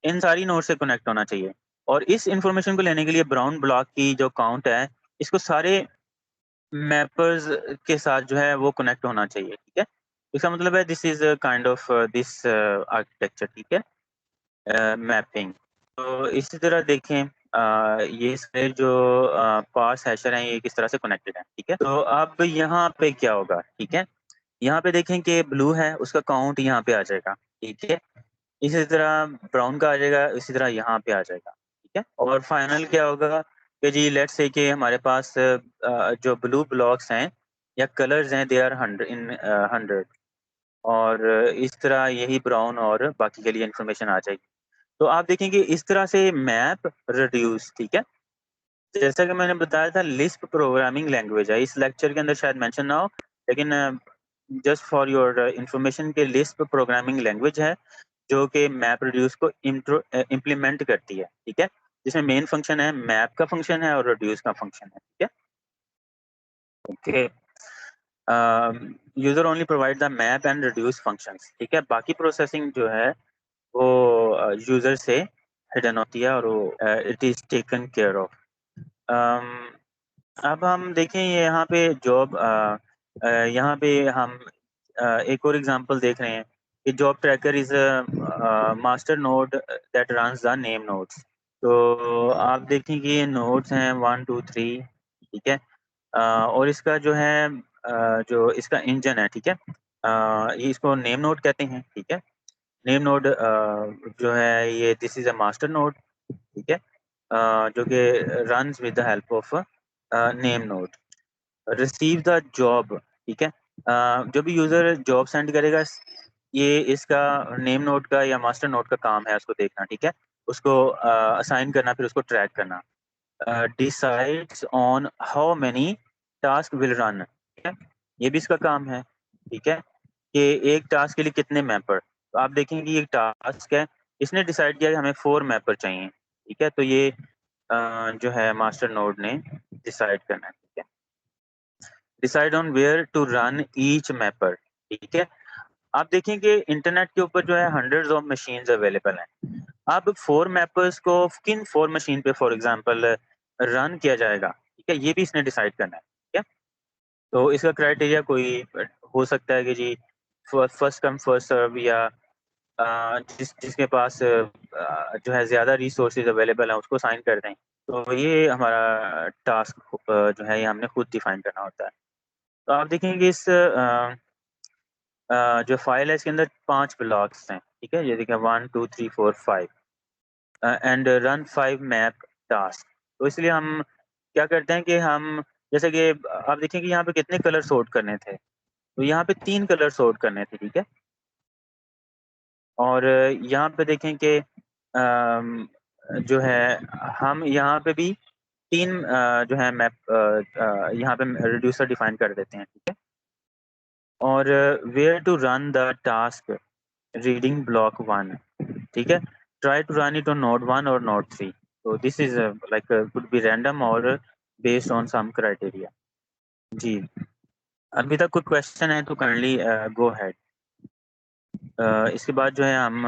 इन सारी नोड से कनेक्ट होना चाहिए और इस इन्फॉर्मेशन को लेने के लिए ब्राउन ब्लॉक की जो काउंट है, इसको सारे मैपर्स के साथ जो है वो कनेक्ट होना चाहिए, ठीक है? इसका मतलब है this is kind of this architecture, ठीक है? मैपिंग। तो इसी तरह देखें ये सारे जो पार्स हैशर हैं ये किस तरह से कनेक्टेड हैं, ठीक है? तो अब यहाँ पे क्या होगा, ठीक है? यहाँ पे देखें कि ब्लू है उसका काउंट यहाँ पे आ जाएगा, ठीक है? इसी तरह ब्राउन का आ जाएगा, इसी तरह यहाँ पे आ जाएगा, ठीक है? और फाइनल क्या होगा कि जी लेट्स से कि हमारे पास जो ब्लू ब्लॉक्स हैं या कलर्स हैं दे आर 100 और इस तरह यही ब्राउन और बाकी के लिए इन्फॉर्मेशन आ जाएगी। तो आप देखेंगे इस तरह से मैप रिड्यूस, ठीक है? जैसा कि मैंने बताया था लिस्प प्रोग्रामिंग लैंग्वेज है, इस लेक्चर के अंदर शायद मेंशन ना हो, लेकिन जस्ट फॉर योर इन्फॉर्मेशन के लिस्प प्रोग्रामिंग लैंग्वेज है, जो कि मैप रिड्यूस को इम्प्लीमेंट करती है, ठीक है? जिसमें मेन फंक्शन है मैप का फंक्शन है और रिड्यूस का फंक्शन है, ठीक है? Okay. User only provide the map and reduce functions, ठीक है? बाकी प्रोसेसिंग जो है वो यूज़र से हिडन होती है और वो it is taken care of. Um, अब हम देखें यहाँ पे यहाँ पे हम एक और एग्ज़ाम्पल देख रहे हैं कि job tracker is master node that runs the name nodes. तो आप देखें कि ये नोड्स हैं 1, 2, 3, ठीक है? और इसका जो है जो इसका इंजन है, ठीक है? ये इसको नेम नोड कहते हैं, ठीक है? नेम नोड जो है ये this is a master node, ठीक है? जो कि runs with the help of name node. Receive the job, ठीक है? जो भी यूज़र जॉब सेंड करेगा ये इसका नेम नोड का या मास्टर नोड का काम है उसको देखना, ठीक है? उसको असाइन करना फिर उसको ट्रैक करना। Decides on how many task will run, ठीक है? ये भी इसका काम है, ठीक है? कि एक टास्क के लिए कितने मैपर। तो आप देखेंगे कि एक टास्क है, इसने डिसाइड किया कि हमें 4 मैपर चाहिए, ठीक है। तो ये जो है मास्टर नोड ने डिसाइड करना है, ठीक है। Decide on where to run each mapper, ठीक है। आप देखेंगे इंटरनेट के ऊपर जो है हंड्रेड्स ऑफ मशीन्स अवेलेबल हैं। अब 4 मैपर्स को किन 4 मशीन पे फॉर एग्जांपल रन किया जाएगा, ठीक है, ये भी इसने डिसाइड करना है, ठीक है। तो इसका क्राइटेरिया कोई हो सकता है कि जी फर्स्ट कम फर्स्ट सर्व, या जिसके पास जो है ज़्यादा रिसोर्सेज अवेलेबल हैं उसको साइन कर दें। तो ये हमारा टास्क जो है ये हमने खुद डिफाइन करना होता है। तो आप देखेंगे इस जो फाइल है इसके अंदर 5 ब्लॉक्स हैं, ठीक है। ये देखिए 1 2 3 4 5 एंड रन 5 मैप टास्क। तो इसलिए हम क्या करते हैं कि हम जैसे कि आप देखें कि यहाँ पे कितने कलर सॉर्ट करने थे, तो यहाँ पे 3 कलर सॉर्ट करने थे, ठीक है। और यहाँ पे देखें कि जो है हम यहाँ पे भी 3 जो है मैप यहाँ पे रिड्यूसर डिफाइन कर देते हैं, ठीक है। और where to run the task reading block 1, ठीक है। Try to run it on node 1 और नोड 3। तो this is like could be random और बेस्ड ऑन सम क्राइटेरिया। जी, अभी तक कोई क्वेश्चन है तो काइंडली गो अहेड। इसके बाद जो है हम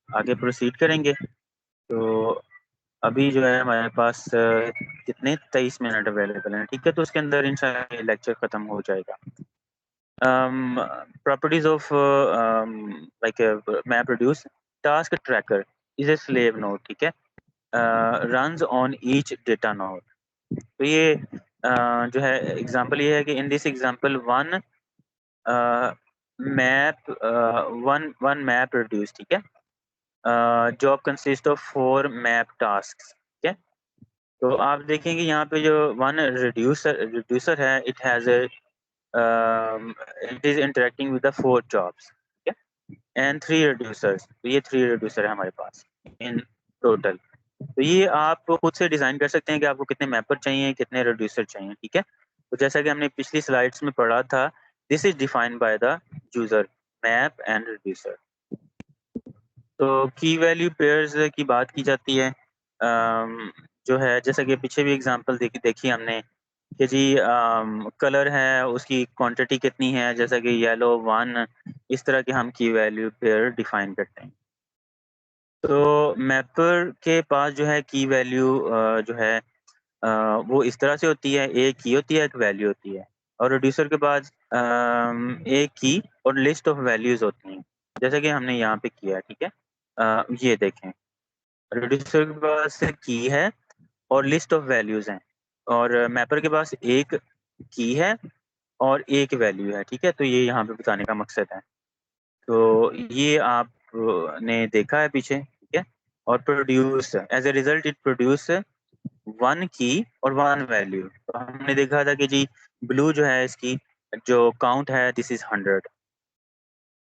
आगे प्रोसीड करेंगे। तो अभी जो है हमारे पास कितने 23 मिनट अवेलेबल हैं, ठीक है। तो उसके अंदर इंशाल्लाह ये लेक्चर ख़त्म हो जाएगा। Properties of like map reduce task tracker is a slave node, ठीक है। Runs on each data node. तो ये जो है एग्जांपल ये है कि in this example one map one map reduce, ठीक है। Job consist of 4 map task, ठीक है। तो आप देखेंगे यहाँ पे जो वन रिड्यूसर है, it has it is interacting with the 4 jobs, ठीक है। एंड 3 रिड्यूसर्स, तो ये 3 रिड्यूसर है हमारे पास इन टोटल। तो ये आप खुद से डिज़ाइन कर सकते हैं कि आपको कितने मैपर चाहिए, कितने रिड्यूसर चाहिए, ठीक है। तो जैसा कि हमने पिछली स्लाइड्स में पढ़ा था, this is defined by the user map and reducer. तो की वैल्यू पेयर्स की बात की जाती है। जो है जैसा कि पीछे भी एग्जांपल देखी हमने कि जी कलर है उसकी क्वांटिटी कितनी है, जैसा कि येलो 1, इस तरह के हम की वैल्यू पेयर डिफाइन करते हैं। तो मैपर के पास जो है की वैल्यू जो है वो इस तरह से होती है, एक की होती है, एक वैल्यू होती है। और रिड्यूसर के पास एक की और लिस्ट ऑफ वैल्यूज़ होती हैं, जैसा कि हमने यहाँ पे किया है, ठीक है। ये देखें, रिड्यूसर के पास की है और लिस्ट ऑफ वैल्यूज़ हैं, और मैपर के पास एक की है और एक वैल्यू है, ठीक है। तो ये यहाँ पे बताने का मकसद है। तो ये आपने देखा है पीछे, ठीक है। और produce as a result it produce 1 की और 1 वैल्यू। तो हमने देखा था कि जी ब्लू जो है इसकी जो काउंट है this is 100।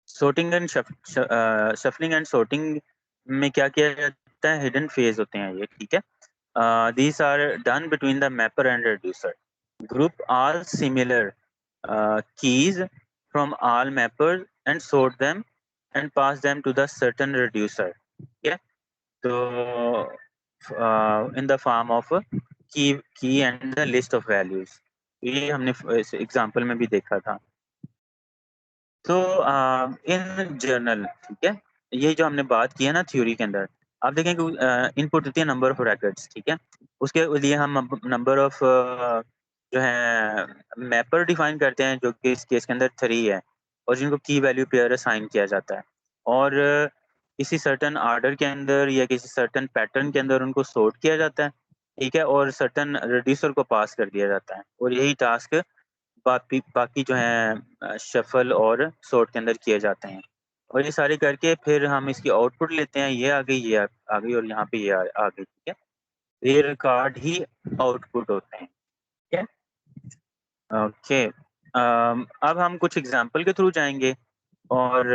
Sorting and shuffling and sorting में क्या किया जाता है, हिडन फेज होते हैं ये, ठीक है। These are done between the mapper and reducer. Group all similar keys from all mappers and sort them and pass them to the certain reducer, yeah. So in the form of key and the list of values, ये हमने इस example में भी देखा था। तो इन journal, ठीक है, ये जो हमने बात की है ना थ्योरी के अंदर, आप देखें कि इनपुट होती है नंबर ऑफ रैकेट्स, ठीक है। उसके लिए हम नंबर ऑफ जो है मैपर डिफाइन करते हैं, जो कि इस केस के अंदर 3 है, और जिनको की वैल्यू पेयर असाइन किया जाता है। और किसी सर्टेन ऑर्डर के अंदर या किसी सर्टेन पैटर्न के अंदर उनको सॉर्ट किया जाता है, ठीक है, और सर्टेन रिड्यूसर को पास कर दिया जाता है। और यही टास्क बाकी बाकी जो हैं शफ़ल और सॉर्ट के अंदर किए जाते हैं। और ये सारे करके फिर हम इसकी आउटपुट लेते हैं, ये आ गई, ये आ गई, और यहाँ पे ये आ गई, ठीक है। ये रिकॉर्ड ही आउटपुट होते हैं, ठीक है। ओके, अब हम कुछ एग्जांपल के थ्रू जाएँगे, और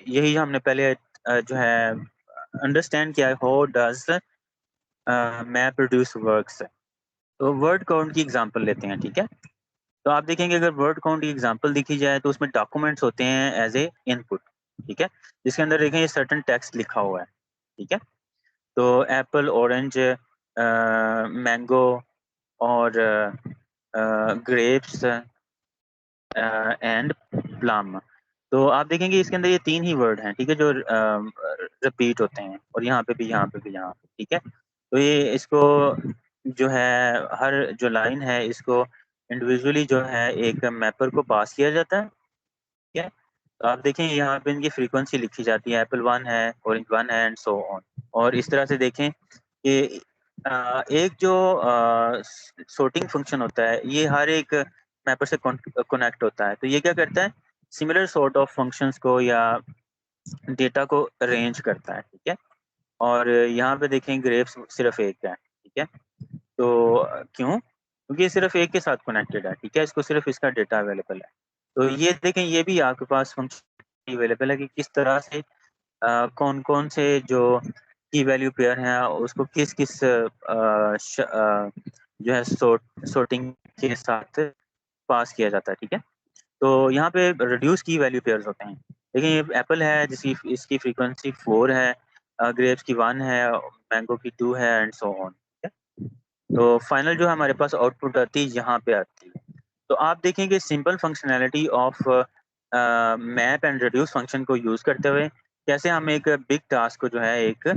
यही हमने पहले जो है अंडरस्टैंड किया है, how does map reduce works. तो वर्ड काउंट की एग्जांपल लेते हैं, ठीक है। तो आप देखेंगे अगर वर्ड काउंट की एग्जांपल देखी जाए तो उसमें डॉक्यूमेंट्स होते हैं एज ए इनपुट, ठीक है, जिसके अंदर देखें ये सर्टेन टेक्स्ट लिखा हुआ है, ठीक है। तो एप्पल, ऑरेंज, मैंगो और ग्रेप्स एंड प्लम। तो आप देखेंगे इसके अंदर ये 3 ही वर्ड हैं, ठीक है, जो रिपीट होते हैं और यहाँ पे भी, यहाँ पे भी, यहाँ पे, ठीक है। तो ये इसको जो है हर जो लाइन है इसको इंडिविजुअली जो है एक मैपर को पास किया जाता है, ठीक है। तो आप देखें यहाँ पे इनकी फ्रीक्वेंसी लिखी जाती है, एप्पल 1 है, ऑरेंज 1 है एंड सो ऑन। और इस तरह से देखें कि एक जो sorting फंक्शन होता है ये हर एक मैपर से कनेक्ट होता है। तो ये क्या करता है, सिमिलर सॉर्ट ऑफ फंक्शंस को या डेटा को अरेंज करता है, ठीक है। और यहाँ पे देखें ग्रेप्स सिर्फ एक है, ठीक है। तो क्यों? क्योंकि ये सिर्फ एक के साथ कनेक्टेड है, ठीक है, इसको सिर्फ इसका डेटा अवेलेबल है। तो ये देखें ये भी आपके पास फंक्शन अवेलेबल है कि किस तरह से कौन-कौन से जो की वैल्यू पेयर हैं उसको किस-किस जो है सॉर्टिंग के साथ पास किया जाता है, ठीक है। तो यहाँ पे रिड्यूस की वैल्यू पेयर्स होते हैं। देखिए ये एप्पल है जिसकी इसकी फ्रीक्वेंसी 4 है, ग्रेप्स की 1 है, मैंगो की 2 है एंड सो ऑन, ठीक है। तो फाइनल जो हमारे पास आउटपुट आती है यहाँ पे आती है। तो आप देखेंगे simple functionality of map and reduce function को यूज़ करते हुए कैसे हम एक बिग टास्क को जो है एक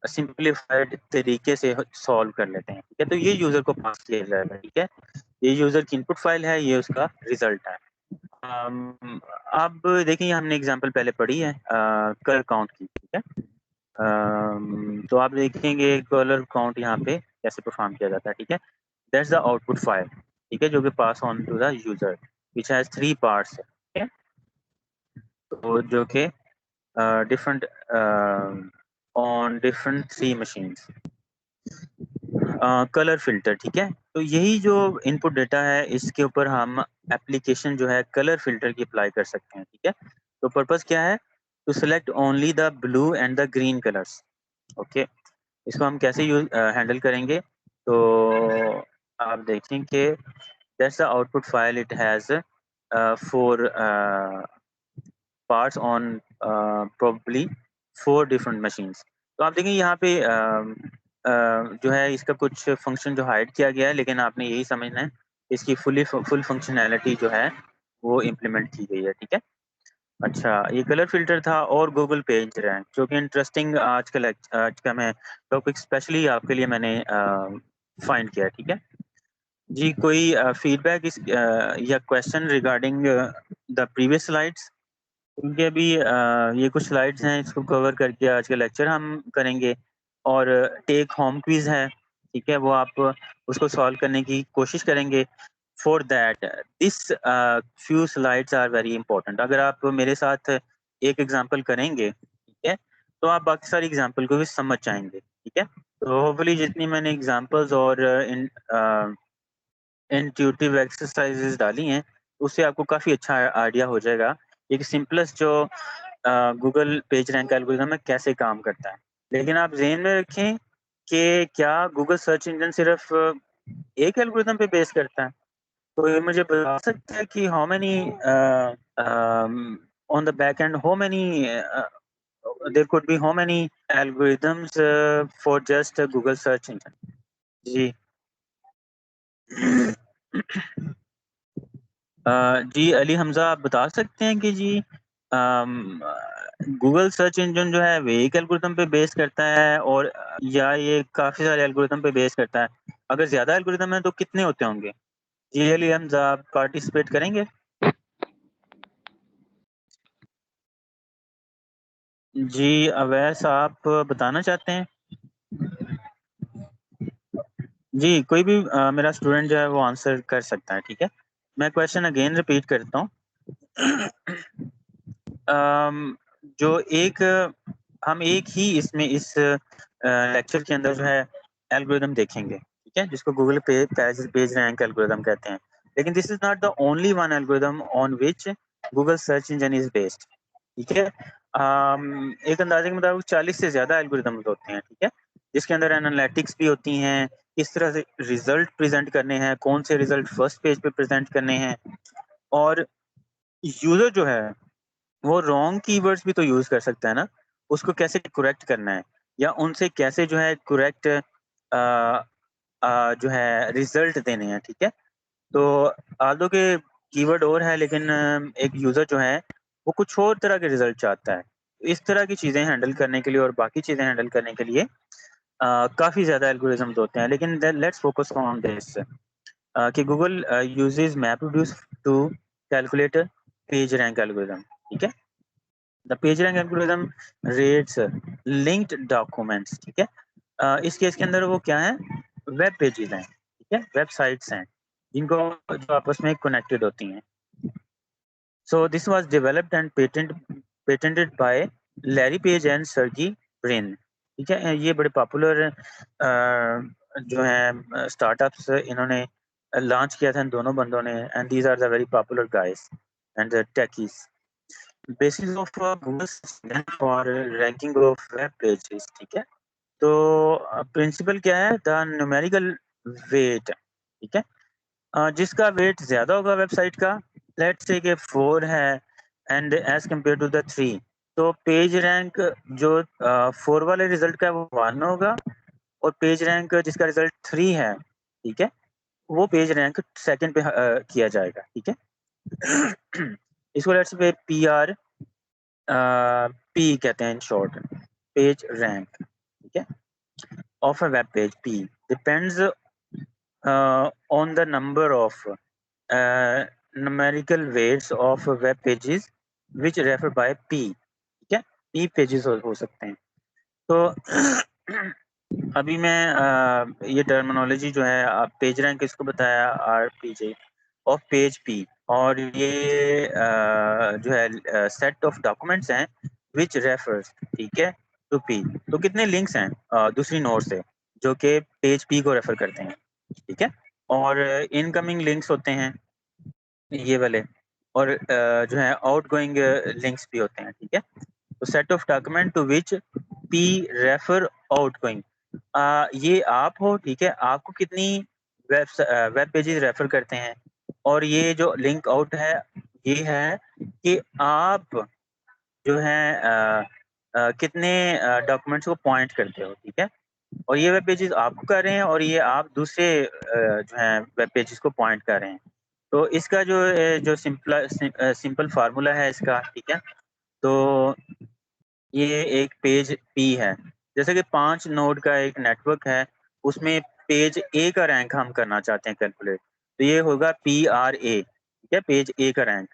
सिंप्लीफाइड तरीके से सॉल्व कर लेते हैं, ठीक है। तो ये यूज़र को पास किया जाएगा, ठीक है। ये यूज़र की इनपुट फाइल है, ये उसका रिजल्ट है। अब देखिए हमने एग्जांपल पहले पढ़ी है कलर काउंट की, ठीक है। तो आप देखेंगे कलर काउंट यहाँ पे कैसे परफॉर्म किया जाता है, ठीक है। दैट्स द आउटपुट फाइल, ठीक है, जो कि pass on to the user which has 3 parts, ठीक है। तो जो कि different on different 3 machines. Colour filter, ठीक है। तो यही जो इनपुट डेटा है इसके ऊपर हम एप्लीकेशन जो है कलर फ़िल्टर की अप्लाई कर सकते हैं, ठीक है। तो पर्पज़ क्या है? To select only the blue and the green colours, okay. इसको हम कैसे हैंडल करेंगे? तो आप देखें कि that's the output file, it has 4 parts on probably 4 different machines. तो आप देखें यहाँ पे जो है इसका कुछ फंक्शन जो हाइड किया गया है, लेकिन आपने यही समझना है इसकी फुल फंक्शनैलिटी जो है वो इम्प्लीमेंट की गई है, ठीक है। अच्छा, ये कलर फ़िल्टर था और गूगल पेज रैंक जो कि इंटरेस्टिंग आज का मैं टॉपिक स्पेशली आपके लिए मैंने फाइंड किया है, ठीक है। जी, कोई फीडबैक या question regarding the previous slides? क्योंकि अभी ये कुछ स्लाइड्स हैं इसको कवर करके आज का लेक्चर हम करेंगे और टेक होम क्विज़ है, ठीक है? वो आप उसको सॉल्व करने की कोशिश करेंगे। For that this few slides are very important. अगर आप मेरे साथ एक एग्ज़ाम्पल करेंगे, ठीक है? तो आप बाकी सारी एग्ज़ाम्पल को भी समझ जाएँगे, ठीक है? तो होपफुली जितनी मैंने एग्ज़ाम्पल्स और इंट्यूटिव एक्सरसाइज़ेज़ डाली हैं, उससे आपको काफ़ी अच्छा आइडिया हो जाएगा। एक सिम्पलेस्ट जो गूगल पेज रैंक एल्गोरिथम है कैसे काम करता है। लेकिन आप ज़हन में रखें कि क्या गूगल सर्च इंजन सिर्फ़ एक एल्गोरिथम पे बेस करता है? तो ये मुझे बता सकता है कि how many on the back end how many there could be how many algorithms for just Google search engine? जी। जी, अली हमज़ा आप बता सकते हैं कि जी गूगल सर्च इंजन जो है वो एक एल्गोरिथम पे बेस करता है और या ये काफ़ी सारे एल्गोरिथम पे बेस करता है? अगर ज़्यादा एल्गोरिथम है तो कितने होते होंगे? जी, अली हमज़ा आप पार्टिसिपेट करेंगे? जी, अवैस आप बताना चाहते हैं? जी, कोई भी मेरा स्टूडेंट जो है वो आंसर कर सकता है, ठीक है? मैं क्वेश्चन अगेन रिपीट करता हूँ। अम, जो एक हम एक ही इसमें इस लेक्चर के अंदर जो है एल्गोरिदम देखेंगे, ठीक है? जिसको गूगल पे पेज पेज रैंक एल्गोरिदम कहते हैं। लेकिन this is not the only one algorithm on which Google search engine is based, ठीक है? एक अंदाज़े के मुताबिक 40 से ज़्यादा एल्गोरिदम्स होते हैं, ठीक है? जिसके अंदर एनालिटिक्स भी होती हैं, किस तरह से रिजल्ट प्रेजेंट करने हैं, कौन से रिजल्ट फर्स्ट पेज पे प्रेजेंट करने हैं, और यूजर जो है वो रॉन्ग कीवर्ड्स भी तो यूज कर सकता है ना, उसको कैसे करेक्ट करना है, या उनसे कैसे जो है करेक्ट जो है रिजल्ट देने हैं, ठीक है। तो आल्दो के कीवर्ड और है, लेकिन एक यूज़र जो है वो कुछ और तरह के रिज़ल्ट चाहता है। इस तरह की चीज़ें हैंडल करने के लिए और बाकी चीज़ें हैंडल करने के लिए काफ़ी ज़्यादा एल्गोरिदम्स होते हैं, लेकिन लेट्स फोकस ऑन दिस कि Google uses MapReduce to calculate page rank algorithm, ठीक है। The page rank algorithm rates linked documents, ठीक है। इस केस के अंदर वो क्या है, वेब पेजेस हैं, ठीक है, वेबसाइट्स हैं जिनको जो आपस में कनेक्टेड होती हैं। So this was developed and patented by Larry Page and Sergey Brin, ठीक है। ये बड़े पॉपुलर जो है स्टार्टअप्स इन्होंने लॉन्च किया था इन दोनों बंदों ने, and these are the very popular guys and techies. Basis of Google for ranking of web pages, ठीक है। तो प्रिंसिपल क्या है, द न्यूमेरिकल वेट, ठीक है। जिसका वेट ज़्यादा होगा वेबसाइट का, लेट्स से कि 4 है and as compare to the 3, तो पेज रैंक जो 4 वाले रिज़ल्ट का है वो 1 होगा, और पेज रैंक जिसका रिज़ल्ट 3 है, ठीक है, वो पेज रैंक सेकंड पे किया जाएगा, ठीक है। इसको लेट्स पे पीआर पी कहते हैं इन शॉर्ट, पेज रैंक, ठीक है, of a web page. P depends on the number of numerical weights of web pages which refer by p, ठीक है, p पेजेस हो सकते हैं। तो अभी मैं ये टर्मिनोलॉजी जो है, आप पेज रैंक किसको बताया, R P J of page P, और ये जो है सेट ऑफ डॉक्यूमेंट्स हैं विच रेफर्स, ठीक है, टू पी। तो कितने लिंक्स हैं दूसरी नोड से जो कि पेज पी को रेफर करते हैं, ठीक है, और इनकमिंग लिंक्स होते हैं ये वाले, और जो है आउटगोइंग लिंक्स भी होते हैं, ठीक है। तो set of document to which P refer outgoing, ये आप हो, ठीक है, आपको कितनी वेब पेजेस रेफर करते हैं, और ये जो लिंक आउट है ये है कि आप जो है कितने डॉक्यूमेंट्स को पॉइंट करते हो, ठीक है, और ये वेब पेजेस आपको कर रहे हैं और ये आप दूसरे जो है वेब पेजेस को पॉइंट कर रहे हैं। तो इसका जो सिंपल फार्मूला है इसका, ठीक है, तो ये एक पेज पी है, जैसे कि 5 नोड का एक नेटवर्क है, उसमें पेज ए का रैंक हम करना चाहते हैं कैलकुलेट, तो ये होगा पी आर ए, ठीक है, पेज ए का रैंक,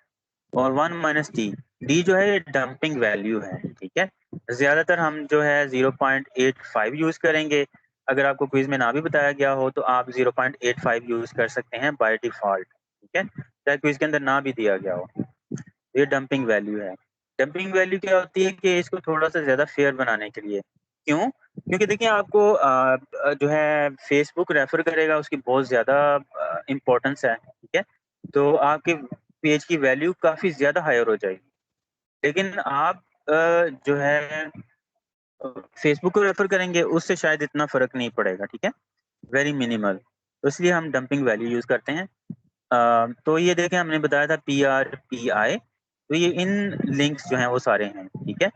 और 1 माइनस डी, डी जो है ये डंपिंग वैल्यू है, ठीक है। ज़्यादातर हम जो है 0.85 यूज़ करेंगे, अगर आपको क्विज़ में ना भी बताया गया हो तो आप 0.85 यूज़ कर सकते हैं बाय डिफ़ॉल्ट, ठीक है, चाहे क्विज़ के अंदर ना भी दिया गया हो। ये डंपिंग वैल्यू है। डंपिंग वैल्यू क्या होती है कि इसको थोड़ा-सा ज़्यादा फेयर बनाने के लिए। क्यों? क्योंकि देखिए आपको जो है फ़ेसबुक रेफ़र करेगा, उसकी बहुत ज़्यादा इम्पोर्टेंस है, ठीक है? तो आपके पेज की वैल्यू काफ़ी ज़्यादा हायर हो जाएगी। लेकिन आप जो है फ़ेसबुक को रेफ़र करेंगे, उससे शायद इतना फ़र्क नहीं पड़ेगा, ठीक है? Very minimal. तो इसलिए हम डंपिंग वैल्यू यूज़ करते हैं। तो ये देखें हमने बताया था पीआरपीआई, तो ये इन लिंक्स जो हैं वो सारे हैं, ठीक है।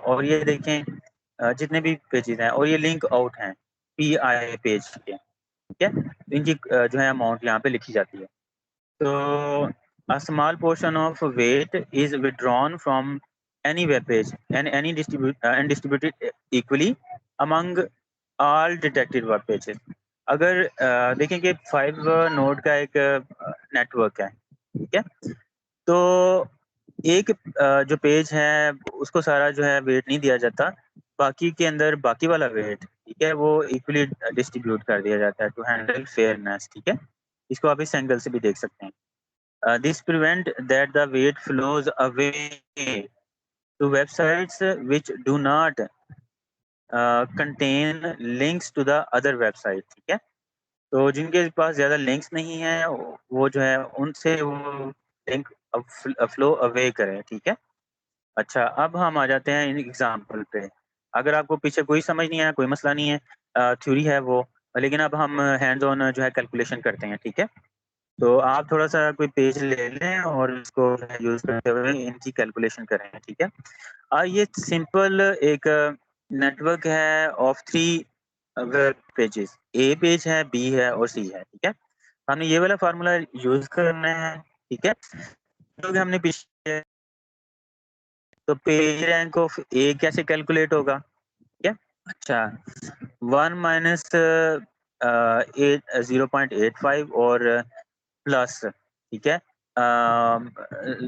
और ये देखें जितने भी पेजेस हैं, और ये लिंक आउट हैं पीआई पेज के, ठीक है। तो इनकी जो है अमाउंट यहाँ पे लिखी जाती है। तो a small portion of weight is withdrawn from any web page and distributed equally among all detected web pages. अगर देखें कि 5 नोड का एक नेटवर्क है, ठीक है, तो एक जो पेज है उसको सारा जो है वेट नहीं दिया जाता, बाकी के अंदर बाकी वाला वेट, ठीक है, वो इक्वली डिस्ट्रीब्यूट कर दिया जाता है टू हैंडल फेयरनेस, ठीक है। इसको आप इस एंगल से भी देख सकते हैं। This prevent that the weight flows away to websites which do not contain links to the other website, ठीक है। तो जिनके पास ज़्यादा लिंक्स नहीं हैं वो जो है उनसे वो लिंक फ्लो अवे करें, ठीक है। अच्छा, अब हम आ जाते हैं इन एग्ज़ाम्पल पे। अगर आपको पीछे कोई समझ नहीं आया, कोई मसला नहीं है, थ्योरी है वो, लेकिन अब हम हैंड्स ऑन जो है कैलकुलेशन करते हैं, ठीक है? तो आप थोड़ा-सा कोई पेज ले लें और उसको यूज़ करते हुए इनकी कैलकुलेशन करें, ठीक है? ये सिंपल एक नेटवर्क है of 3 web pages. A page है, बी है और सी है, ठीक है? हमने ये वाला फ़ॉर्मूला यूज़ करना है, ठीक है? जो कि हमने पीछे तो पेज रैंक ऑफ ए कैसे कैलकुलेट होगा, ठीक है? अच्छा 1 माइनस 0.85 और प्लस ठीक है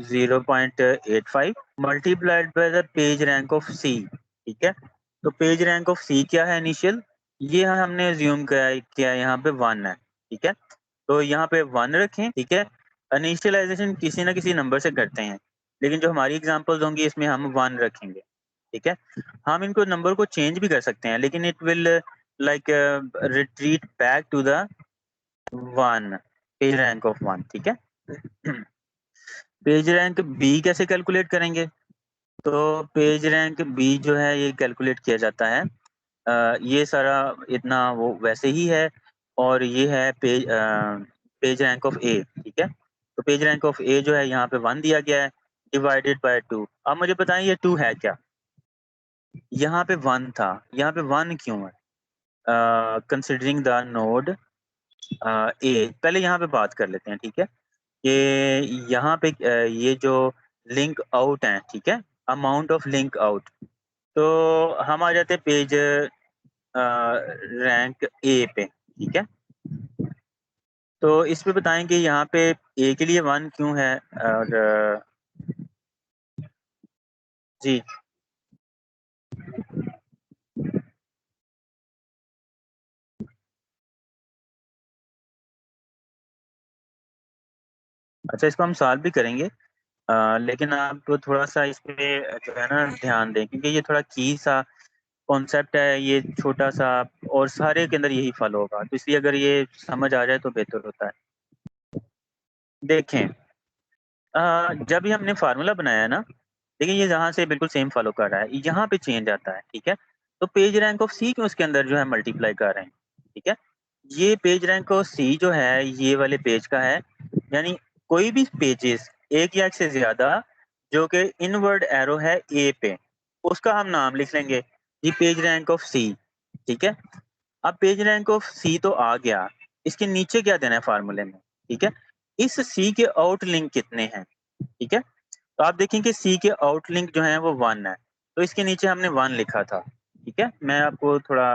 0.85 multiplied by the page rank of C ठीक है तो पेज रैंक ऑफ सी क्या है इनिशियल ये हमने अज्यूम किया यहाँ पे 1 है ठीक है तो यहाँ पे 1 रखें ठीक है इनिशियलाइजेशन किसी ना किसी नंबर से करते हैं लेकिन जो हमारी एग्जांपल्स होंगी इसमें हम 1 रखेंगे ठीक है हम इनको नंबर को चेंज भी कर सकते हैं लेकिन it will like retreat back to the 1 page rank of 1 ठीक है पेज रैंक बी कैसे कैलकुलेट करेंगे तो पेज रैंक बी जो है ये कैलकुलेट किया जाता है ये सारा इतना वो वैसे ही है और ये है पेज रैंक ऑफ ए ठीक है तो पेज रैंक ऑफ ए जो है यहाँ पे 1 दिया गया है डिवाइडेड बाय 2 अब मुझे बताएं ये 2 है क्या यहाँ पे 1 था यहाँ पे 1 क्यों है कंसिडरिंग द नोड ए पहले यहाँ पे बात कर लेते हैं ठीक है कि यहाँ पे ये जो लिंक आउट है ठीक है अमाउंट ऑफ लिंक आउट तो हम आ जाते हैं पेज रैंक ए पे ठीक है तो इस पे बताएं कि यहाँ पे ए के लिए 1 क्यों है और जी अच्छा इसको हम सॉल्व भी करेंगे लेकिन आप थोड़ा सा इस पे जो है ना ध्यान दें क्योंकि ये थोड़ा की सा कॉन्सेप्ट है ये छोटा सा और सारे के अंदर यही फॉलो होगा तो इसलिए अगर ये समझ आ जाए तो बेहतर होता है देखें जब भी हमने फार्मूला बनाया है ना देखिए ये यहाँ से बिल्कुल सेम फॉलो कर रहा है यहाँ पे चेंज आता है ठीक है तो पेज रैंक ऑफ सी क्यों उसके अंदर जो है मल्टीप्लाई कर रहे हैं ठीक है ये पेज रैंक ऑफ सी जो है ये वाले पेज का है यानी कोई भी पेजेस एक या एक से ज्यादा जो कि इनवर्ड एरो है ए पे उसका हम नाम लिख लेंगे ये पेज रैंक ऑफ सी ठीक है अब पेज रैंक ऑफ सी तो आ गया इसके नीचे क्या देना है फार्मूले में ठीक है इस सी के आउट लिंक कितने हैं ठीक है तो आप देखें कि सी के आउट लिंक जो है वो 1 है तो इसके नीचे हमने 1 लिखा था ठीक है मैं आपको थोड़ा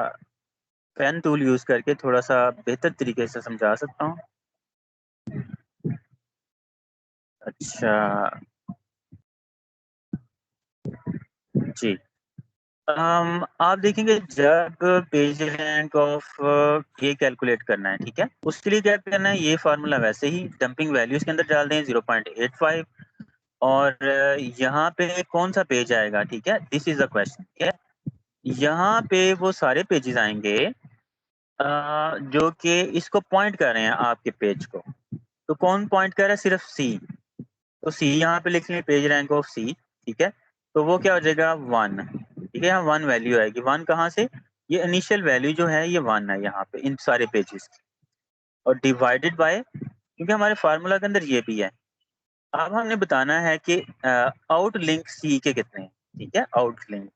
पेन टूल यूज करके थोड़ा सा बेहतर तरीके से समझा सकता हूँ अच्छा जी आप देखेंगे जब पेज रैंक ऑफ ये कैलकुलेट करना है ठीक है उसके लिए क्या करना है ये फार्मूला वैसे ही डंपिंग वैल्यूज के अंदर डाल दें 0.85 और यहाँ पे कौन सा पेज आएगा ठीक है दिस इज अ क्वेश्चन ठीक है यहाँ पे वो सारे पेजेस आएंगे जो कि इसको पॉइंट कर रहे हैं आपके पेज को तो कौन पॉइंट कर रहा है सिर्फ सी तो सी यहाँ पे लिख लें पेज रैंक ऑफ सी ठीक है तो वो क्या हो जाएगा 1 ठीक है यहाँ 1 वैल्यू आएगी 1 कहाँ से ये इनिशियल वैल्यू जो है ये 1 है यहाँ पे इन सारे पेजेस की और डिवाइडेड बाय क्योंकि हमारे फार्मूला के अंदर ये भी है अब हमने बताना है कि आउट लिंक सी के कितने हैं ठीक है आउट लिंक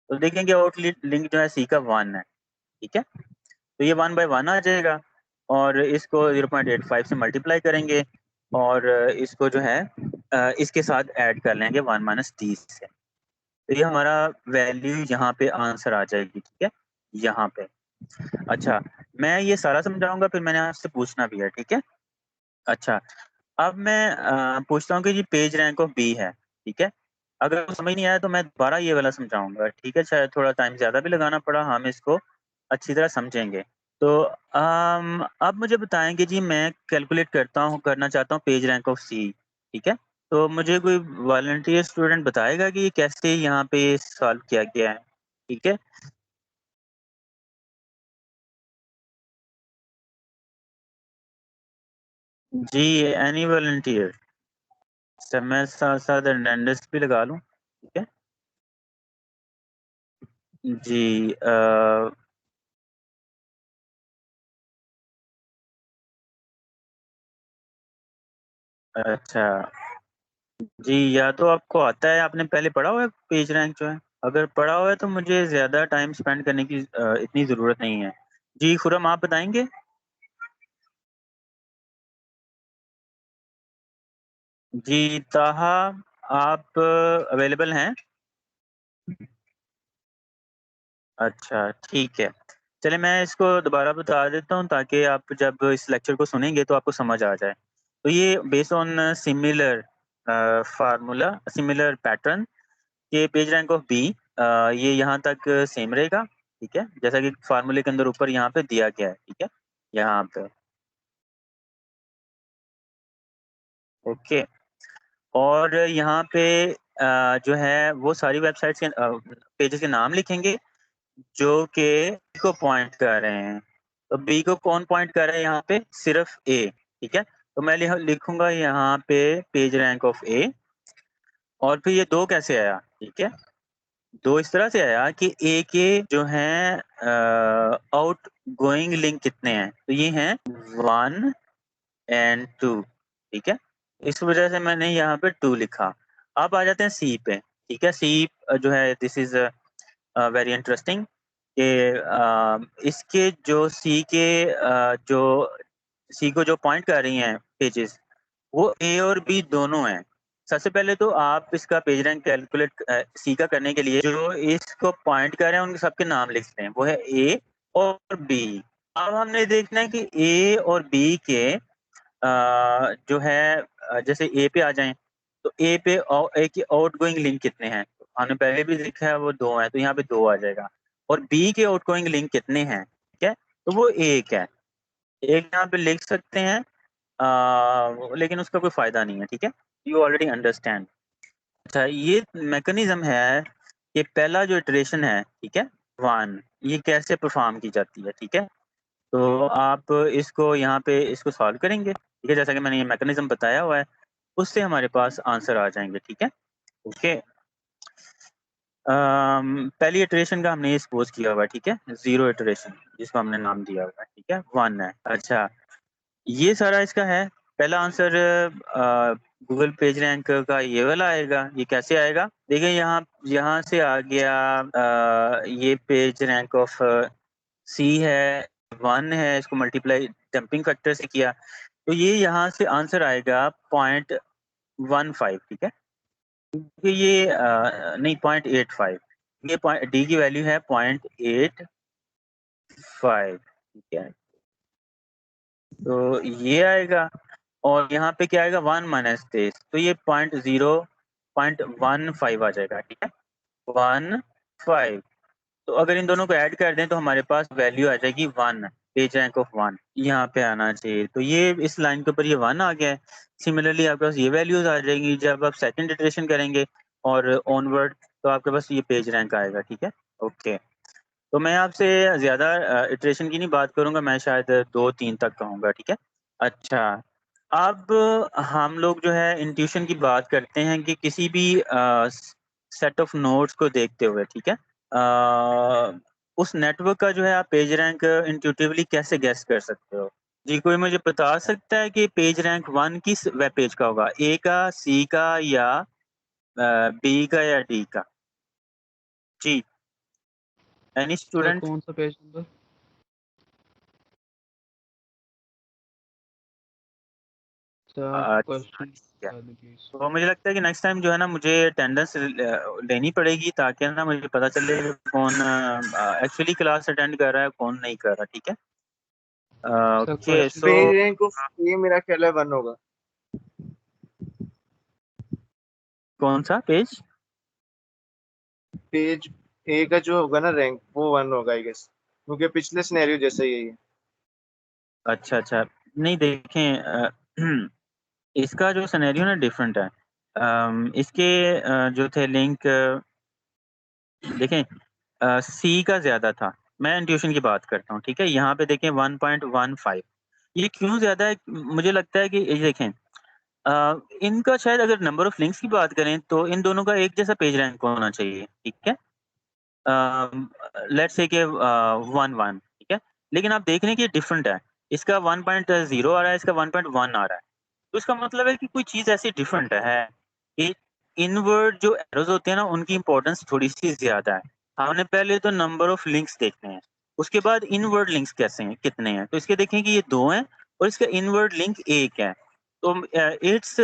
तो देखेंगे आउट लिंक जो है सी का 1 है ठीक है तो ये 1 बाय 1 आ जाएगा और इसको 0.85 से मल्टीप्लाई करेंगे और इसको जो है इसके साथ ऐड कर लेंगे 1 माइनस डी से तो ये हमारा वैल्यू यहाँ पे आंसर आ जाएगी ठीक है यहाँ पे अच्छा मैं ये सारा समझाऊंगा फिर मैंने आपसे पूछना भी है ठीक है अच्छा अब मैं पूछता हूँ कि जी पेज रैंक ऑफ बी है ठीक है अगर आपको समझ नहीं आया तो मैं दोबारा ये वाला समझाऊंगा ठीक है शायद थोड़ा टाइम ज़्यादा भी लगाना पड़ा हम इसको अच्छी तरह समझेंगे तो अब मुझे बताएं कि जी मैं कैलकुलेट करना चाहता हूँ पेज रैंक ऑफ सी ठीक है तो मुझे कोई वॉलंटियर स्टूडेंट बताएगा कि ये कैसे यहाँ पे सॉल्व किया गया है ठीक है जी एनी वॉलंटियर सर मैं साथ साथ अटेंडेंस भी लगा लूँ ठीक है जी अच्छा जी, या तो आपको आता है, आपने पहले पढ़ा हुआ है पेज रैंक जो है? अगर पढ़ा हुआ है तो मुझे ज़्यादा टाइम स्पेंड करने की इतनी ज़रूरत नहीं है। जी, खुर्रम आप बताएँगे? जी, ताहा आप अवेलेबल हैं? अच्छा, ठीक है। चलिए मैं इसको दोबारा बता देता हूँ ताकि आप जब इस लेक्चर को सुनेंगे तो आपको समझ आ जाए। तो ये based on similar formula similar pattern ये पेज रैंक ऑफ बी ये यहाँ तक सेम रहेगा, ठीक है? जैसा कि फार्मूले के अंदर ऊपर यहाँ पे दिया गया है, ठीक है? यहाँ पे, ओके। और यहाँ पे जो है वो सारी वेबसाइट्स के पेजेज़ के नाम लिखेंगे जो कि बी को पॉइंट कर रहे हैं। तो बी को कौन पॉइंट कर रहा है यहाँ पे? सिर्फ़ ए, ठीक है? तो मैं लिखूँगा यहाँ पे पेज रैंक ऑफ ए और फिर ये 2 कैसे आया, ठीक है? 2 इस तरह से आया कि ए के जो हैं आउटगोइंग लिंक कितने हैं? तो ये हैं 1 एंड 2, ठीक है? इस वज़ह से मैंने यहाँ पे 2 लिखा। अब आ जाते हैं सी पे, ठीक है? सी जो है दिस इज़ वेरी इंटरेस्टिंग कि इसके जो सी के जो सी को जो पॉइंट कर रही हैं पेजेज़, वो ए और बी दोनों हैं। सबसे पहले तो आप इसका पेज रैंक कैलकुलेट सी का करने के लिए जो इसको पॉइंट कर रहे हैं, उन सबके नाम लिखते हैं। वो है ए और बी। अब हमने देखना है कि ए और बी के जो है जैसे ए पे आ जाएँ, तो ए पे ए की आउटगोइंग लिंक कितने हैं? हमने पहले भी लिखा है वो 2 हैं, तो यहाँ पे 2 आ जाएगा और बी के आउटगोइंग लिंक कितने हैं? ठीक है? तो वो 1 है। 1 यहाँ पे लिख सकते हैं लेकिन उसका कोई फ़ायदा नहीं है, ठीक है? You already understand. अच्छा ये मैकेनिज़्म है कि पहला जो इटरेशन है, ठीक है? 1 ये कैसे परफ़ॉर्म की जाती है, ठीक है? तो आप इसको यहाँ पे इसको सॉल्व करेंगे, ठीक है? जैसा कि मैंने ये मैकेनिज़्म बताया हुआ है, उससे हमारे पास आंसर आ जाएँगे, ठीक है? ओके। पहली इटरेशन का हमने ये सपोज़ किया हुआ है, ठीक है? 0 इटरेशन जिसको हमने नाम दिया हुआ है, ठीक है? 1 है। अच्छा, ये सारा इसका है। पहला आंसर गूगल पेज रैंक का ये वाला आएगा। ये कैसे आएगा? देखिए यहाँ यहाँ से आ गया ये पेज रैंक ऑफ सी है, 1 है, इसको मल्टीप्लाई डंपिंग फैक्टर से किया। तो ये यहाँ से आंसर आएगा 0.15, ठीक है? क्योंकि ये नहीं 0.85 ये डी की वैल्यू है 0.85, ठीक है? तो ये आएगा और यहाँ पे क्या आएगा 1 माइनस दिस तो ये 0.15 आ जाएगा, ठीक है? 15 तो अगर इन दोनों को ऐड कर दें तो हमारे पास वैल्यू आ जाएगी 1 पेज रैंक ऑफ 1 यहाँ पे आना चाहिए। तो ये इस लाइन के ऊपर ये 1 आ गया है। सिमिलरली आपके पास ये वैल्यूज़ आ जाएँगी जब आप सेकंड इटरेशन करेंगे और ऑनवर्ड तो आपके पास ये पेज रैंक आएगा, ठीक है? ओके। तो मैं आपसे ज़्यादा इटरेशन की नहीं बात करूँगा, मैं शायद 2-3 तक कहूँगा, ठीक है? अच्छा, अब हम लोग जो है इंट्यूशन की बात करते हैं कि किसी भी सेट ऑफ नोड्स को देखते हुए, ठीक है? उस नेटवर्क का जो है आप पेज रैंक इंट्यूटिवली कैसे गेस कर सकते हो? जी, कोई मुझे बता सकता है कि पेज रैंक 1 किस वेब पेज का होगा? ए का, सी का या बी का या डी का? जी, एनी सर स्टूडेंट? कौन सा पेज नंबर? सर अच्छा, क्वेश्चन ठीक है। बता दें प्लीज। तो मुझे लगता है कि नेक्स्ट टाइम जो है ना मुझे अटेंडेंस लेनी पड़ेगी ताकि ना मुझे पता चले कि कौन एक्चुअली क्लास अटेंड कर रहा है, कौन नहीं कर रहा, ठीक है? सर ओके, क्वेश्चन सो बता पेज रैंक ऑफ ये मेरा ख्याल है 1 होगा। कौन-सा पेज? पेज ए का जो होगा ना रैंक वो 1 होगा आई गेस, क्योंकि पिछले सिनेरियो जैसा ही है ये। अच्छा, अच्छा। नहीं देखें इसका जो सिनेरियो ना डिफरेंट है। इसके जो थे लिंक देखें सी का ज़्यादा था। मैं इंट्यूशन की बात करता हूँ, ठीक है? यहाँ पे देखें 1.15 ये क्यों ज़्यादा है? मुझे लगता है कि ये देखें इनका शायद अगर नंबर ऑफ लिंक्स की बात करें तो इन दोनों का एक जैसा पेज रैंक होना चाहिए, ठीक है? लेट्स से कि 1-1 ठीक है? लेकिन आप देख रहे हैं कि ये डिफरेंट है। इसका 1.0 आ रहा है, इसका 1.1 आ रहा है। तो इसका मतलब है कि कोई चीज़ ऐसी डिफरेंट है कि इनवर्ड जो एरोज़ होते हैं ना, उनकी इम्पोर्टेंस थोड़ी-सी ज़्यादा है। हमने पहले तो नंबर ऑफ लिंक्स देखने हैं, उसके बाद इनवर्ड लिंक्स कैसे हैं, कितने हैं? तो इसके देखें कि ये 2 हैं और इसका इनवर्ड लिंक 1 है। तो its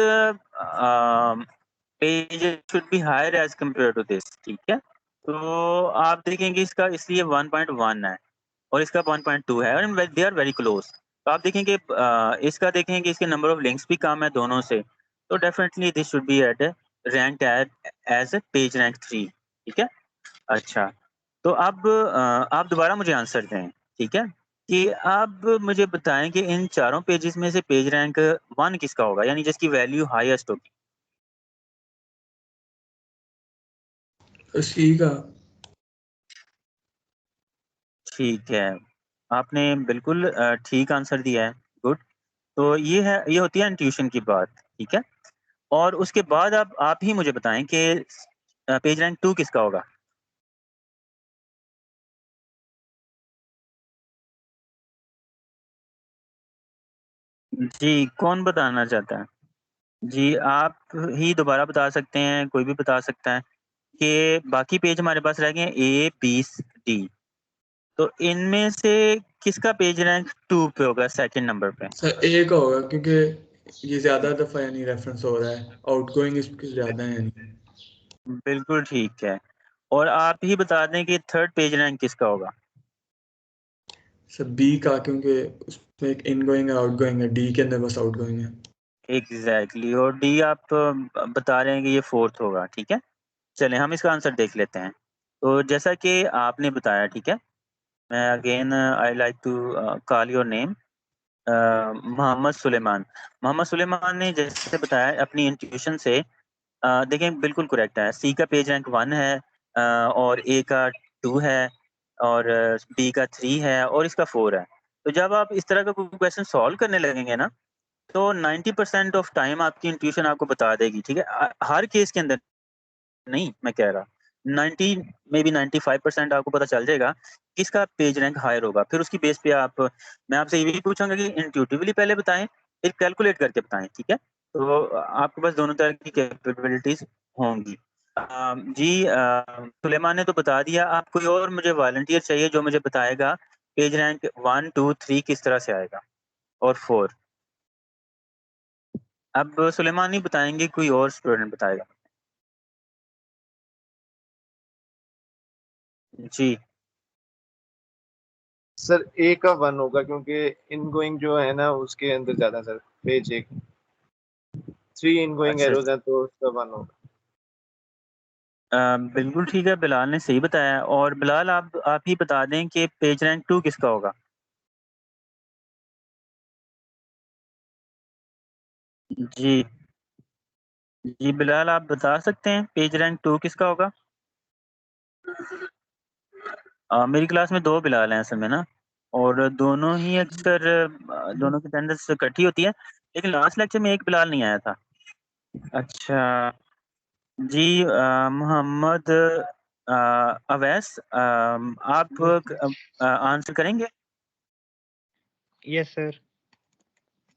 page should be higher as compare to this, ठीक है? तो आप देखेंगे इसका इसलिए 1.1 है और इसका 1.2 है and they are very close. तो आप देखेंगे इसका देखें कि इसके नंबर ऑफ लिंक्स भी कम है दोनों से, तो definitely this should be at rank as a page rank 3, ठीक है? अच्छा, तो अब आप दोबारा मुझे आंसर दें, ठीक है? कि आप मुझे बताएं कि इन चारों पेजेस में से पेज रैंक 1 किसका होगा, यानी जिसकी वैल्यू हाईएस्ट होगी। सी का। ठीक है, आपने बिल्कुल ठीक आंसर दिया है। गुड। तो ये होती है इंट्यूशन की बात, ठीक है? और उसके बाद आप ही मुझे बताएँ कि पेज रैंक 2 किसका होगा? जी, कौन बताना चाहता है? जी, आप ही दोबारा बता सकते हैं, कोई भी बता सकता है कि बाकी पेज हमारे पास रह गए हैं ए, बी, डी। तो इनमें से किसका पेज रैंक 2 पे होगा सेकंड नंबर पे? सर ए का होगा क्योंकि ये ज्यादा दफा यानी रेफरेंस हो रहा है, आउटगोइंग इसके ज्यादा है यानी। बिल्कुल ठीक है। और आप ही बता दें कि थर्ड पेज रैंक किसका होगा? सर बी का, क्योंकि उसमें एक इनगोइंग और आउटगोइंग है, डी के अंदर बस आउटगोइंग है। एग्ज़ैक्टली, और डी आप बता रहे हैं कि ये फोर्थ होगा, ठीक है? चलें हम इसका आंसर देख लेते हैं। तो जैसा कि आपने बताया, ठीक है? मैं again I like to call your name Mohammad Suleman. Mohammad Suleman ने जैसे बताया अपनी इंट्यूशन से, देखें बिल्कुल करेक्ट है। सी का पेज रैंक 1 है, और ए का 2 है और बी का 3 है और इसका 4 है। तो जब आप इस तरह का कोई क्वेश्चन सॉल्व करने लगेंगे ना, तो 90% ऑफ टाइम आपकी इंट्यूशन आपको बता देगी, ठीक है? हर केस के अंदर नहीं, मैं कह रहा 90 मे बी 95% आपको पता चल जाएगा किसका पेज रैंक हायर होगा। फिर उसकी बेस पे मैं आपसे ये भी पूछूँगा कि इंट्यूटिवली पहले बताएँ, फिर कैलकुलेट करके बताएँ, ठीक है? तो आपके पास दोनों तरह की कैपेबिलिटीज़ होंगी। जी, सुलेमान ने तो बता दिया, अब कोई और मुझे वॉलंटियर चाहिए जो मुझे बताएगा पेज रैंक 1, 2, 3 किस तरह से आएगा और 4। अब सुलेमान नहीं बताएँगे, कोई और स्टूडेंट बताएगा। जी। सर ए का 1 होगा क्योंकि इनगोइंग जो है ना उसके अंदर ज्यादा सर, पेज एक 3 इनगोइंग अच्छा, एरोज हैं तो उसका 1 होगा। बिल्कुल ठीक है, बिलाल ने सही बताया और बिलाल आप ही बता दें कि पेज रैंक 2 किसका होगा? जी, जी बिलाल आप बता सकते हैं पेज रैंक 2 किसका होगा? मेरी क्लास में 2 बिलाल हैं असल में ना, और दोनों ही अक्सर दोनों की अटेंडेंस इकट्ठी होती है, लेकिन लास्ट लेक्चर में एक बिलाल नहीं आया था। अच्छा, जी, मोहम्मद अवैस, आप आंसर करेंगे? Yes sir.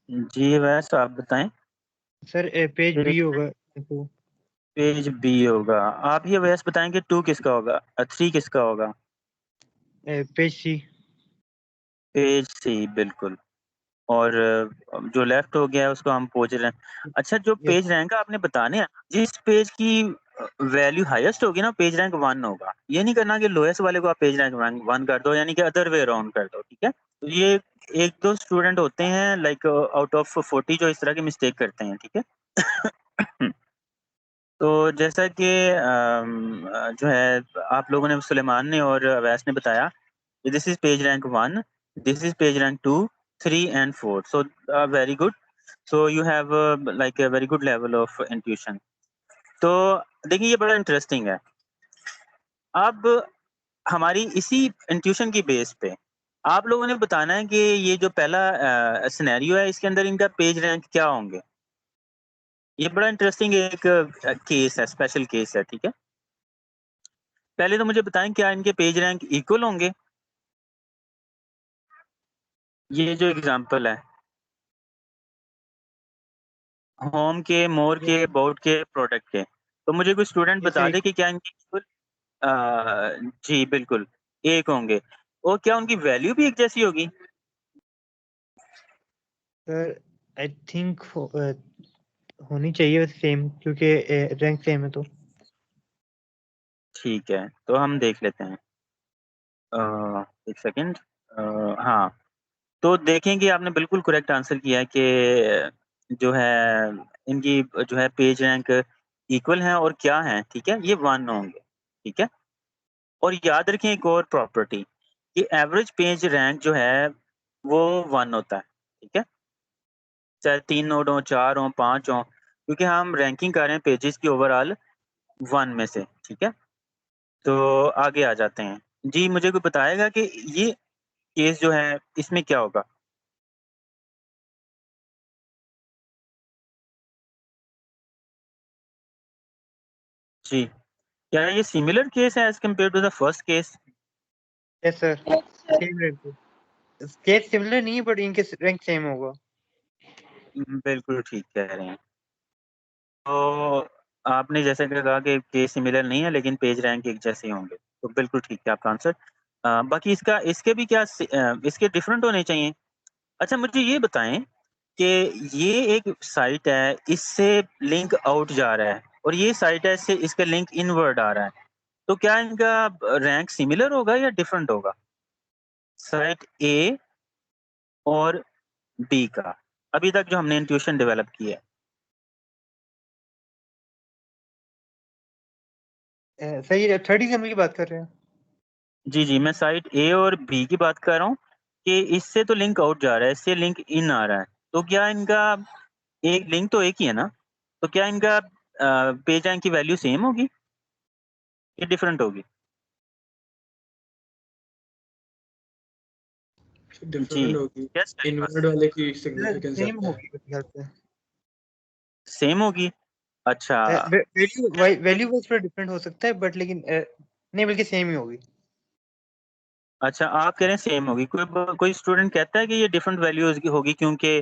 जी अवैस आप बताएँ। सर पेज बी होगा तो। पेज बी होगा। आप ही अवैस बताएँ कि 2 किसका होगा? 3 किसका होगा? पेज सी। पेज सी, बिल्कुल। और जो लेफ्ट हो गया है उसको हम पोच रहे हैं। अच्छा, जो यस। पेज रैंक आपने बताने हैं, जिस पेज की वैल्यू हाईएस्ट होगी ना, पेज रैंक 1 होगा। ये नहीं करना कि लोएस्ट वाले को आप पेज रैंक 1 कर दो, यानी कि अदर वे अराउंड कर दो, ठीक है? तो ये 1-2 स्टूडेंट होते हैं लाइक आउट ऑफ 40 जो इस तरह की मिस्टेक करते हैं, ठीक है? तो जैसा कि जो है आप लोगों ने, सुलेमान ने और अवैस ने बताया, this is page rank 1, this is page rank 2, 3 and 4, so very good. So you have like a very good level of intuition. तो देखिए, ये बड़ा इंटरेस्टिंग है। अब हमारी इसी इंट्यूशन की बेस पे आप लोगों ने बताना है कि ये जो पहला सिनेरियो है, इसके अंदर इनका पेज रैंक क्या होंगे। ये बड़ा इंटरेस्टिंग एक केस है, स्पेशल केस है, ठीक है? पहले तो मुझे बताएँ, क्या इनके पेज रैंक इक्वल होंगे? ये जो एग्ज़ाम्पल है। होम के, मोर के, अबाउट के, प्रोडक्ट के। तो मुझे कोई स्टूडेंट ये बता सर दे कि क्या इनकी जी बिल्कुल, एक होंगे। और क्या उनकी वैल्यू भी एक जैसी होगी? सर आई थिंक होनी चाहिए सेम, क्योंकि रैंक सेम है तो। ठीक है, तो हम देख लेते हैं। एक सेकंड। हाँ, तो देखें कि आपने बिल्कुल करेक्ट आंसर किया है कि जो है इनकी जो है पेज रैंक इक्वल हैं और क्या हैं, ठीक है? ये 1 होंगे, ठीक है? और याद रखें एक और प्रॉपर्टी, कि एवरेज पेज रैंक जो है वो 1 होता है, ठीक है? चाहे 3 नोड हों, 4 हों, 5 हों, क्योंकि हम रैंकिंग कर रहे हैं पेजेस की ओवरऑल 1 में से, ठीक है? तो आगे आ जाते हैं। जी, मुझे कोई बताएगा कि ये केस जो है इसमें क्या होगा? जी, क्या ये सिमिलर केस है as compare to the first case? Yes sir, same rank. Case similar नहीं है बट इनके रैंक सेम होगा। बिल्कुल ठीक कह रहे हैं। तो आपने जैसे कि कहा कि केस सिमिलर नहीं है लेकिन पेज रैंक एक जैसे होंगे, तो बिल्कुल ठीक है आपका आंसर। बाकी इसके भी इसके डिफरेंट होने चाहिए। अच्छा मुझे ये बताएँ कि ये एक साइट है, इससे लिंक आउट जा रहा है और ये साइट है, इससे इसका लिंक इनवर्ड आ रहा है। तो क्या इनका रैंक सिमिलर होगा या डिफरेंट होगा? साइट ए और बी का, अभी तक जो हमने इंट्यूशन डेवलप की है। सर ये 30 एग्जाम्पल की बात कर रहे हैं। जी, जी, मैं साइट ए और बी की बात कर रहा हूँ कि इससे तो लिंक आउट जा रहा है, इससे लिंक इन आ रहा है। तो क्या इनका एक लिंक तो एक ही है ना? तो क्या इनका पेज रैंक की वैल्यू सेम होगी या डिफरेंट होगी? जी, डिफरेंट होगी। Yes time pass. इनवर्ड वाले की सिग्निफिकेंस सेम ज़्यादा है। होगी मेरे ख्याल से। सेम होगी? अच्छा, वैल्यू वाइज थोड़ा डिफरेंट हो सकता है बट लेकिन नहीं, बल्कि सेम ही होगी। अच्छा आप कह रहे हैं सेम होगी। कोई स्टूडेंट कहता है कि ये डिफरेंट वैल्यूज़ की होगी क्योंकि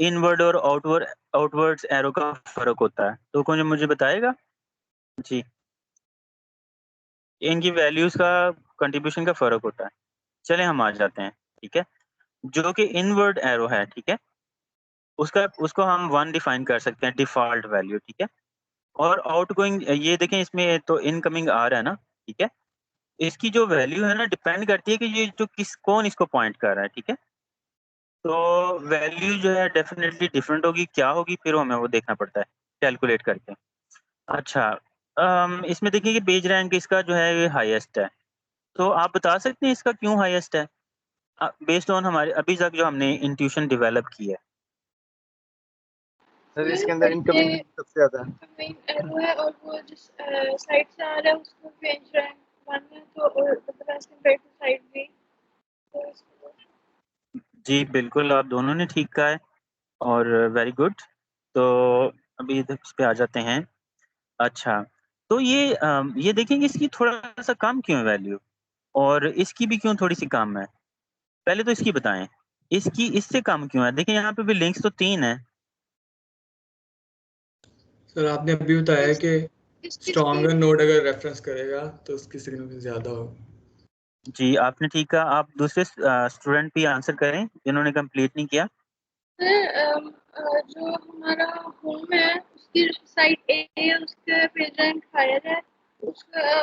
इनवर्ड और आउटवर्ड्स एरो का फ़र्क होता है। तो कोई मुझे बताएगा? जी, इनकी वैल्यूज़ का कंट्रीब्यूशन का फ़र्क होता है। चलें हम आ जाते हैं, ठीक है? जो कि इनवर्ड एरो है, ठीक है? उसको हम 1 डिफाइन कर सकते हैं डिफ़ॉल्ट वैल्यू, ठीक है? और आउटगोइंग ये देखें इसमें तो इनकमिंग आ रहा है ना, ठीक है? इसकी जो वैल्यू है ना डिपेंड करती है कि ये जो कौन इसको पॉइंट कर रहा है, ठीक है? तो वैल्यू जो है डेफ़िनेटली डिफरेंट होगी, क्या होगी फिर हमें वो देखना पड़ता है, कैलकुलेट करके। अच्छा इसमें देखिए कि पेज रैंक इसका जो है ये हाईएस्ट है। तो आप बता सकते हैं इसका क्यों हाईएस्ट है? बेस्ड ऑन हमारे अभी तक जो हमने इंट्यूशन डेवलप की है। सर इसके अंदर इनकमिंग सबसे ज्यादा है। मेन एरो है और वो जिस साइड से आ रहा है उसको पेज रैंक 1 है, तो मतलब as compare to side B, तो जी, बिल्कुल आप दोनों ने ठीक कहा है और वेरी गुड। तो अभी इधर इस पे आ जाते हैं। अच्छा, तो ये देखेंगे इसकी थोड़ा-सा कम क्यों है वैल्यू और इसकी भी क्यों थोड़ी-सी कम है? पहले तो इसकी बताएँ, इसकी इससे कम क्यों है? देखिए यहाँ पे भी लिंक्स तो 3 हैं। सर आपने अभी बताया किस कि किस चीज़ की स्ट्रॉन्गर नोड अगर रेफरेंस करेगा तो उसकी सिग्निफिकेंस ज़्यादा हो। जी, आपने ठीक कहा। आप दूसरे स्टूडेंट भी आंसर करें जिन्होंने कंप्लीट नहीं किया। जो हमारा होम है उसकी साइड ए है, उसका पेज रैंक हायर है, उसका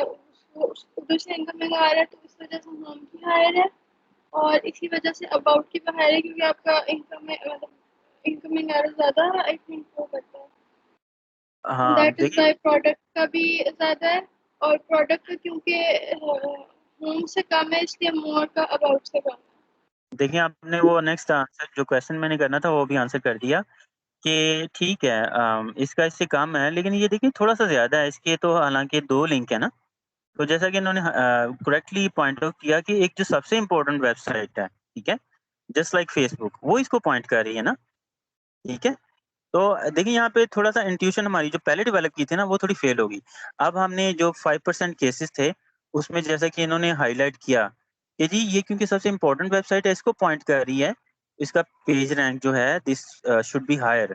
उधर से इनकमिंग आ रहा है तो इस वजह से होम की हायर है, और इसी वजह से अबाउट की भी हायर है क्योंकि आपका इनकम में मतलब इनकमिंग एरो ज़्यादा आई थिंक वो करता है, हाँ, दैट इज देखिए बाय प्रोडक्ट का भी ज़्यादा है, और प्रोडक्ट का क्योंकि होम से कम है इसलिए मोर का अबाउट से कम है। देखिए आपने वो नेक्स्ट आंसर जो क्वेश्चन मैंने करना था वो भी आंसर कर दिया कि ठीक है इसका इससे कम है लेकिन ये देखिए थोड़ा-सा ज़्यादा है। इसके तो हालाँकि 2 लिंक है ना। तो जैसा कि इन्होंने करेक्टली पॉइंट आउट किया कि एक जो सबसे इम्पोर्टेंट वेबसाइट है, ठीक है? जस्ट लाइक फेसबुक वो इसको पॉइंट कर रही है ना, ठीक है? तो देखिए यहाँ पे थोड़ा-सा इंट्यूशन हमारी जो पहले डेवलप की थी ना वो थोड़ी फेल हो गई। अब हमने जो 5% केसेस थे उसमें जैसा कि इन्होंने हाइलाइट किया कि जी ये क्योंकि सबसे इम्पोर्टेंट वेबसाइट है इसको पॉइंट कर रही है, इसका पेज रैंक जो है दिस शुड बी हायर।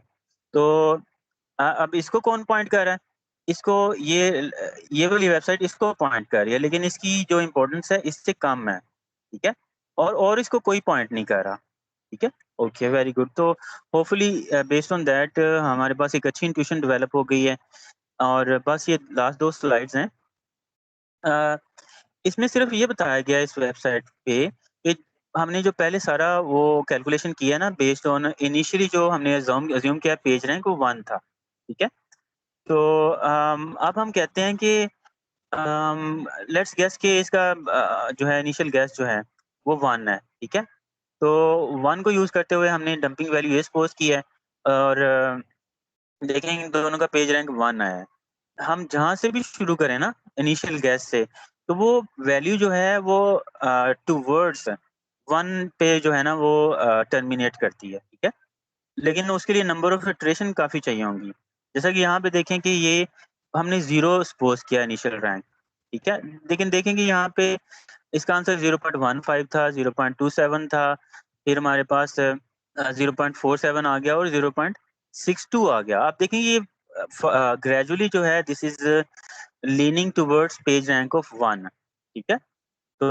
तो अब इसको कौन पॉइंट कर रहा है? इसको ये वाली वेबसाइट इसको पॉइंट कर रही है, लेकिन इसकी जो इम्पोर्टेंस है इससे कम है, ठीक है, और इसको कोई पॉइंट नहीं कर रहा, ठीक है। Okay, very good. तो होपफुली बेस्ड ऑन दैट हमारे पास एक अच्छी इंट्यूशन डेवलप हो गई है। और बस ये लास्ट 2 स्लाइड्स हैं। इसमें सिर्फ ये बताया गया है इस वेबसाइट पे कि हमने जो पहले सारा वो कैलकुलेशन किया ना बेस्ड ऑन इनिशियली जो हमने अज्यूम किया पेज रैंक वो 1 था, ठीक है। तो अब हम कहते हैं कि लेट्स गेस कि इसका जो है इनिशियल गेस जो है वो 1 है, ठीक है। तो 1 को यूज़ करते हुए हमने डंपिंग वैल्यू ये सपोज़ की है और देखें इन दोनों का पेज रैंक 1 आया है। हम जहाँ से भी शुरू करें ना इनिशियल गैस से, तो वो वैल्यू जो है वो टुवर्ड्स 1 पे जो है ना वो टर्मिनेट करती है, ठीक है। लेकिन उसके लिए नंबर ऑफ इटरेशन काफ़ी चाहिए होंगी। जैसा कि यहाँ पे देखें कि ये हमने 0 सपोज़ किया इनिशियल रैंक, ठीक है। लेकिन देखें कि यहाँ पे इसका आंसर 0.15 था, 0.27 था, फिर हमारे पास 0.47 आ गया और 0.62 आ गया। आप देखें ये ग्रेजुअली जो है this is leaning towards page rank of 1, ठीक है। तो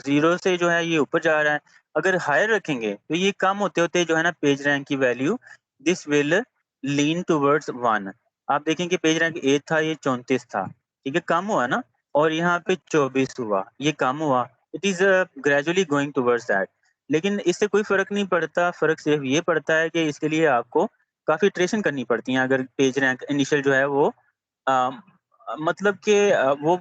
0 से जो है ये ऊपर जा रहा है। अगर हायर रखेंगे तो ये कम होते-होते जो है ना पेज रैंक की value this will lean towards 1। आप देखें कि पेज रैंक 8 था, ये 34 था, ठीक है, कम हुआ ना। और यहाँ पे 24 हुआ, ये कम हुआ। It is gradually going towards that. लेकिन इससे कोई फ़र्क नहीं पड़ता, फ़र्क सिर्फ ये पड़ता है कि इसके लिए आपको काफ़ी इटरेशन करनी पड़ती हैं अगर पेज रैंक इनिशियल जो है वो मतलब कि वो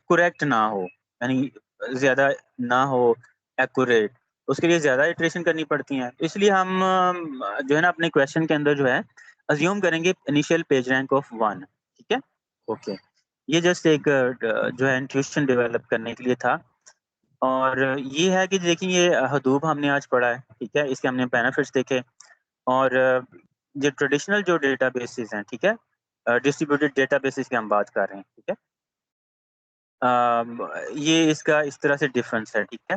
करेक्ट ना हो, यानी ज़्यादा ना हो एक्यूरेट, उसके लिए ज़्यादा इटरेशन करनी पड़ती हैं। इसलिए हम जो है ना अपने क्वेश्चन के अंदर जो है अज़्यूम करेंगे इनिशियल पेज रैंक ऑफ 1, ठीक है? ओके। ये जस्ट एक जो है इंट्यूशन डेवलप करने के लिए था। और ये है कि देखिए ये हदूब हमने आज पढ़ा है, ठीक है? इसके हमने बेनिफिट्स देखे और जो ट्रेडिशनल जो डेटाबेसेस हैं, ठीक है? डिस्ट्रीब्यूटेड डेटाबेसेस की हम बात कर रहे हैं, ठीक है? ये इसका इस तरह से डिफरेंस है, ठीक है?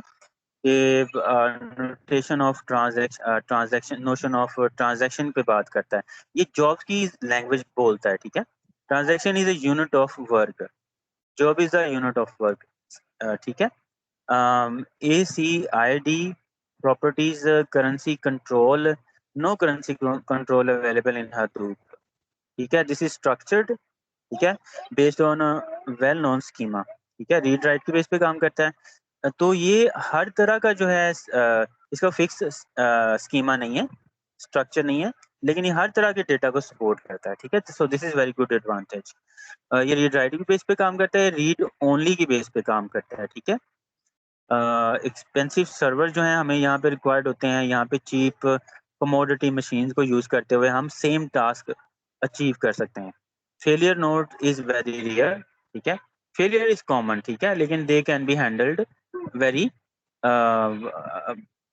ये notation of transaction notion of transaction पे बात करता है। ये जॉब्स की लैंग्वेज बोलता है, ठीक है? Transaction is a unit of work, job is a unit of work, ठीक है? ACID properties, currency control, no currency control available in Hadoop, ठीक है? This is structured, ठीक है, based on well known schema, ठीक है, रीड राइट के base पे काम करता है। तो ये हर तरह का जो है इसका फिक्स स्कीमा नहीं है, स्ट्रक्चर नहीं है, लेकिन ये हर तरह के डेटा को सपोर्ट करता है, ठीक है। सो this is very good advantage. ये रीड राइट के बेस पे काम करता है, रीड ओनली के बेस पे काम करता है, ठीक है। एक्सपेंसिव सर्वर जो हैं हमें यहाँ पे रिक्वायर्ड होते हैं, यहाँ पे चीप कमोडिटी मशीन्स को यूज़ करते हुए हम सेम टास्क अचीव कर सकते हैं। Failure note is very rare, ठीक है। फेलियर इज़ कॉमन, ठीक है, लेकिन they can be handled very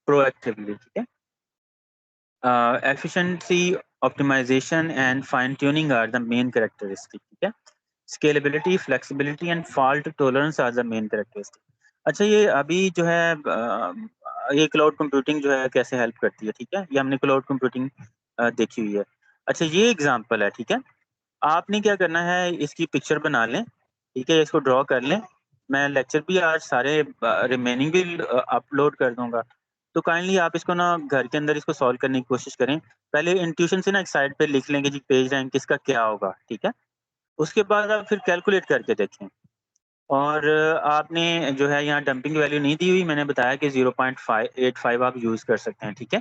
proactively, ठीक है। Efficiency, optimization and fine tuning are the main characteristic, ठीक है। Scalability, flexibility and fault tolerance are the main characteristic. अच्छा, ये अभी जो है ये क्लाउड कंप्यूटिंग जो है कैसे हेल्प करती है, ठीक है। ये हमने क्लाउड कंप्यूटिंग देखी हुई है। अच्छा, ये एग्जांपल है, ठीक है। आपने क्या करना है, इसकी पिक्चर बना लें, ठीक है, इसको ड्रॉ कर लें। मैं लेक्चर भी आज सारे रिमेनिंग भी अपलोड कर दूंगा। तो काइंडली आप इसको ना घर के अंदर इसको सॉल्व करने की कोशिश करें। पहले इंट्यूशन से ना एक साइड पे लिख लेंगे जी पेज रैंक किसका क्या होगा, ठीक है। उसके बाद आप फिर कैलकुलेट करके देखें। और आपने जो है यहाँ डंपिंग वैल्यू नहीं दी हुई, मैंने बताया कि 0.585 आप यूज़ कर सकते हैं, ठीक है।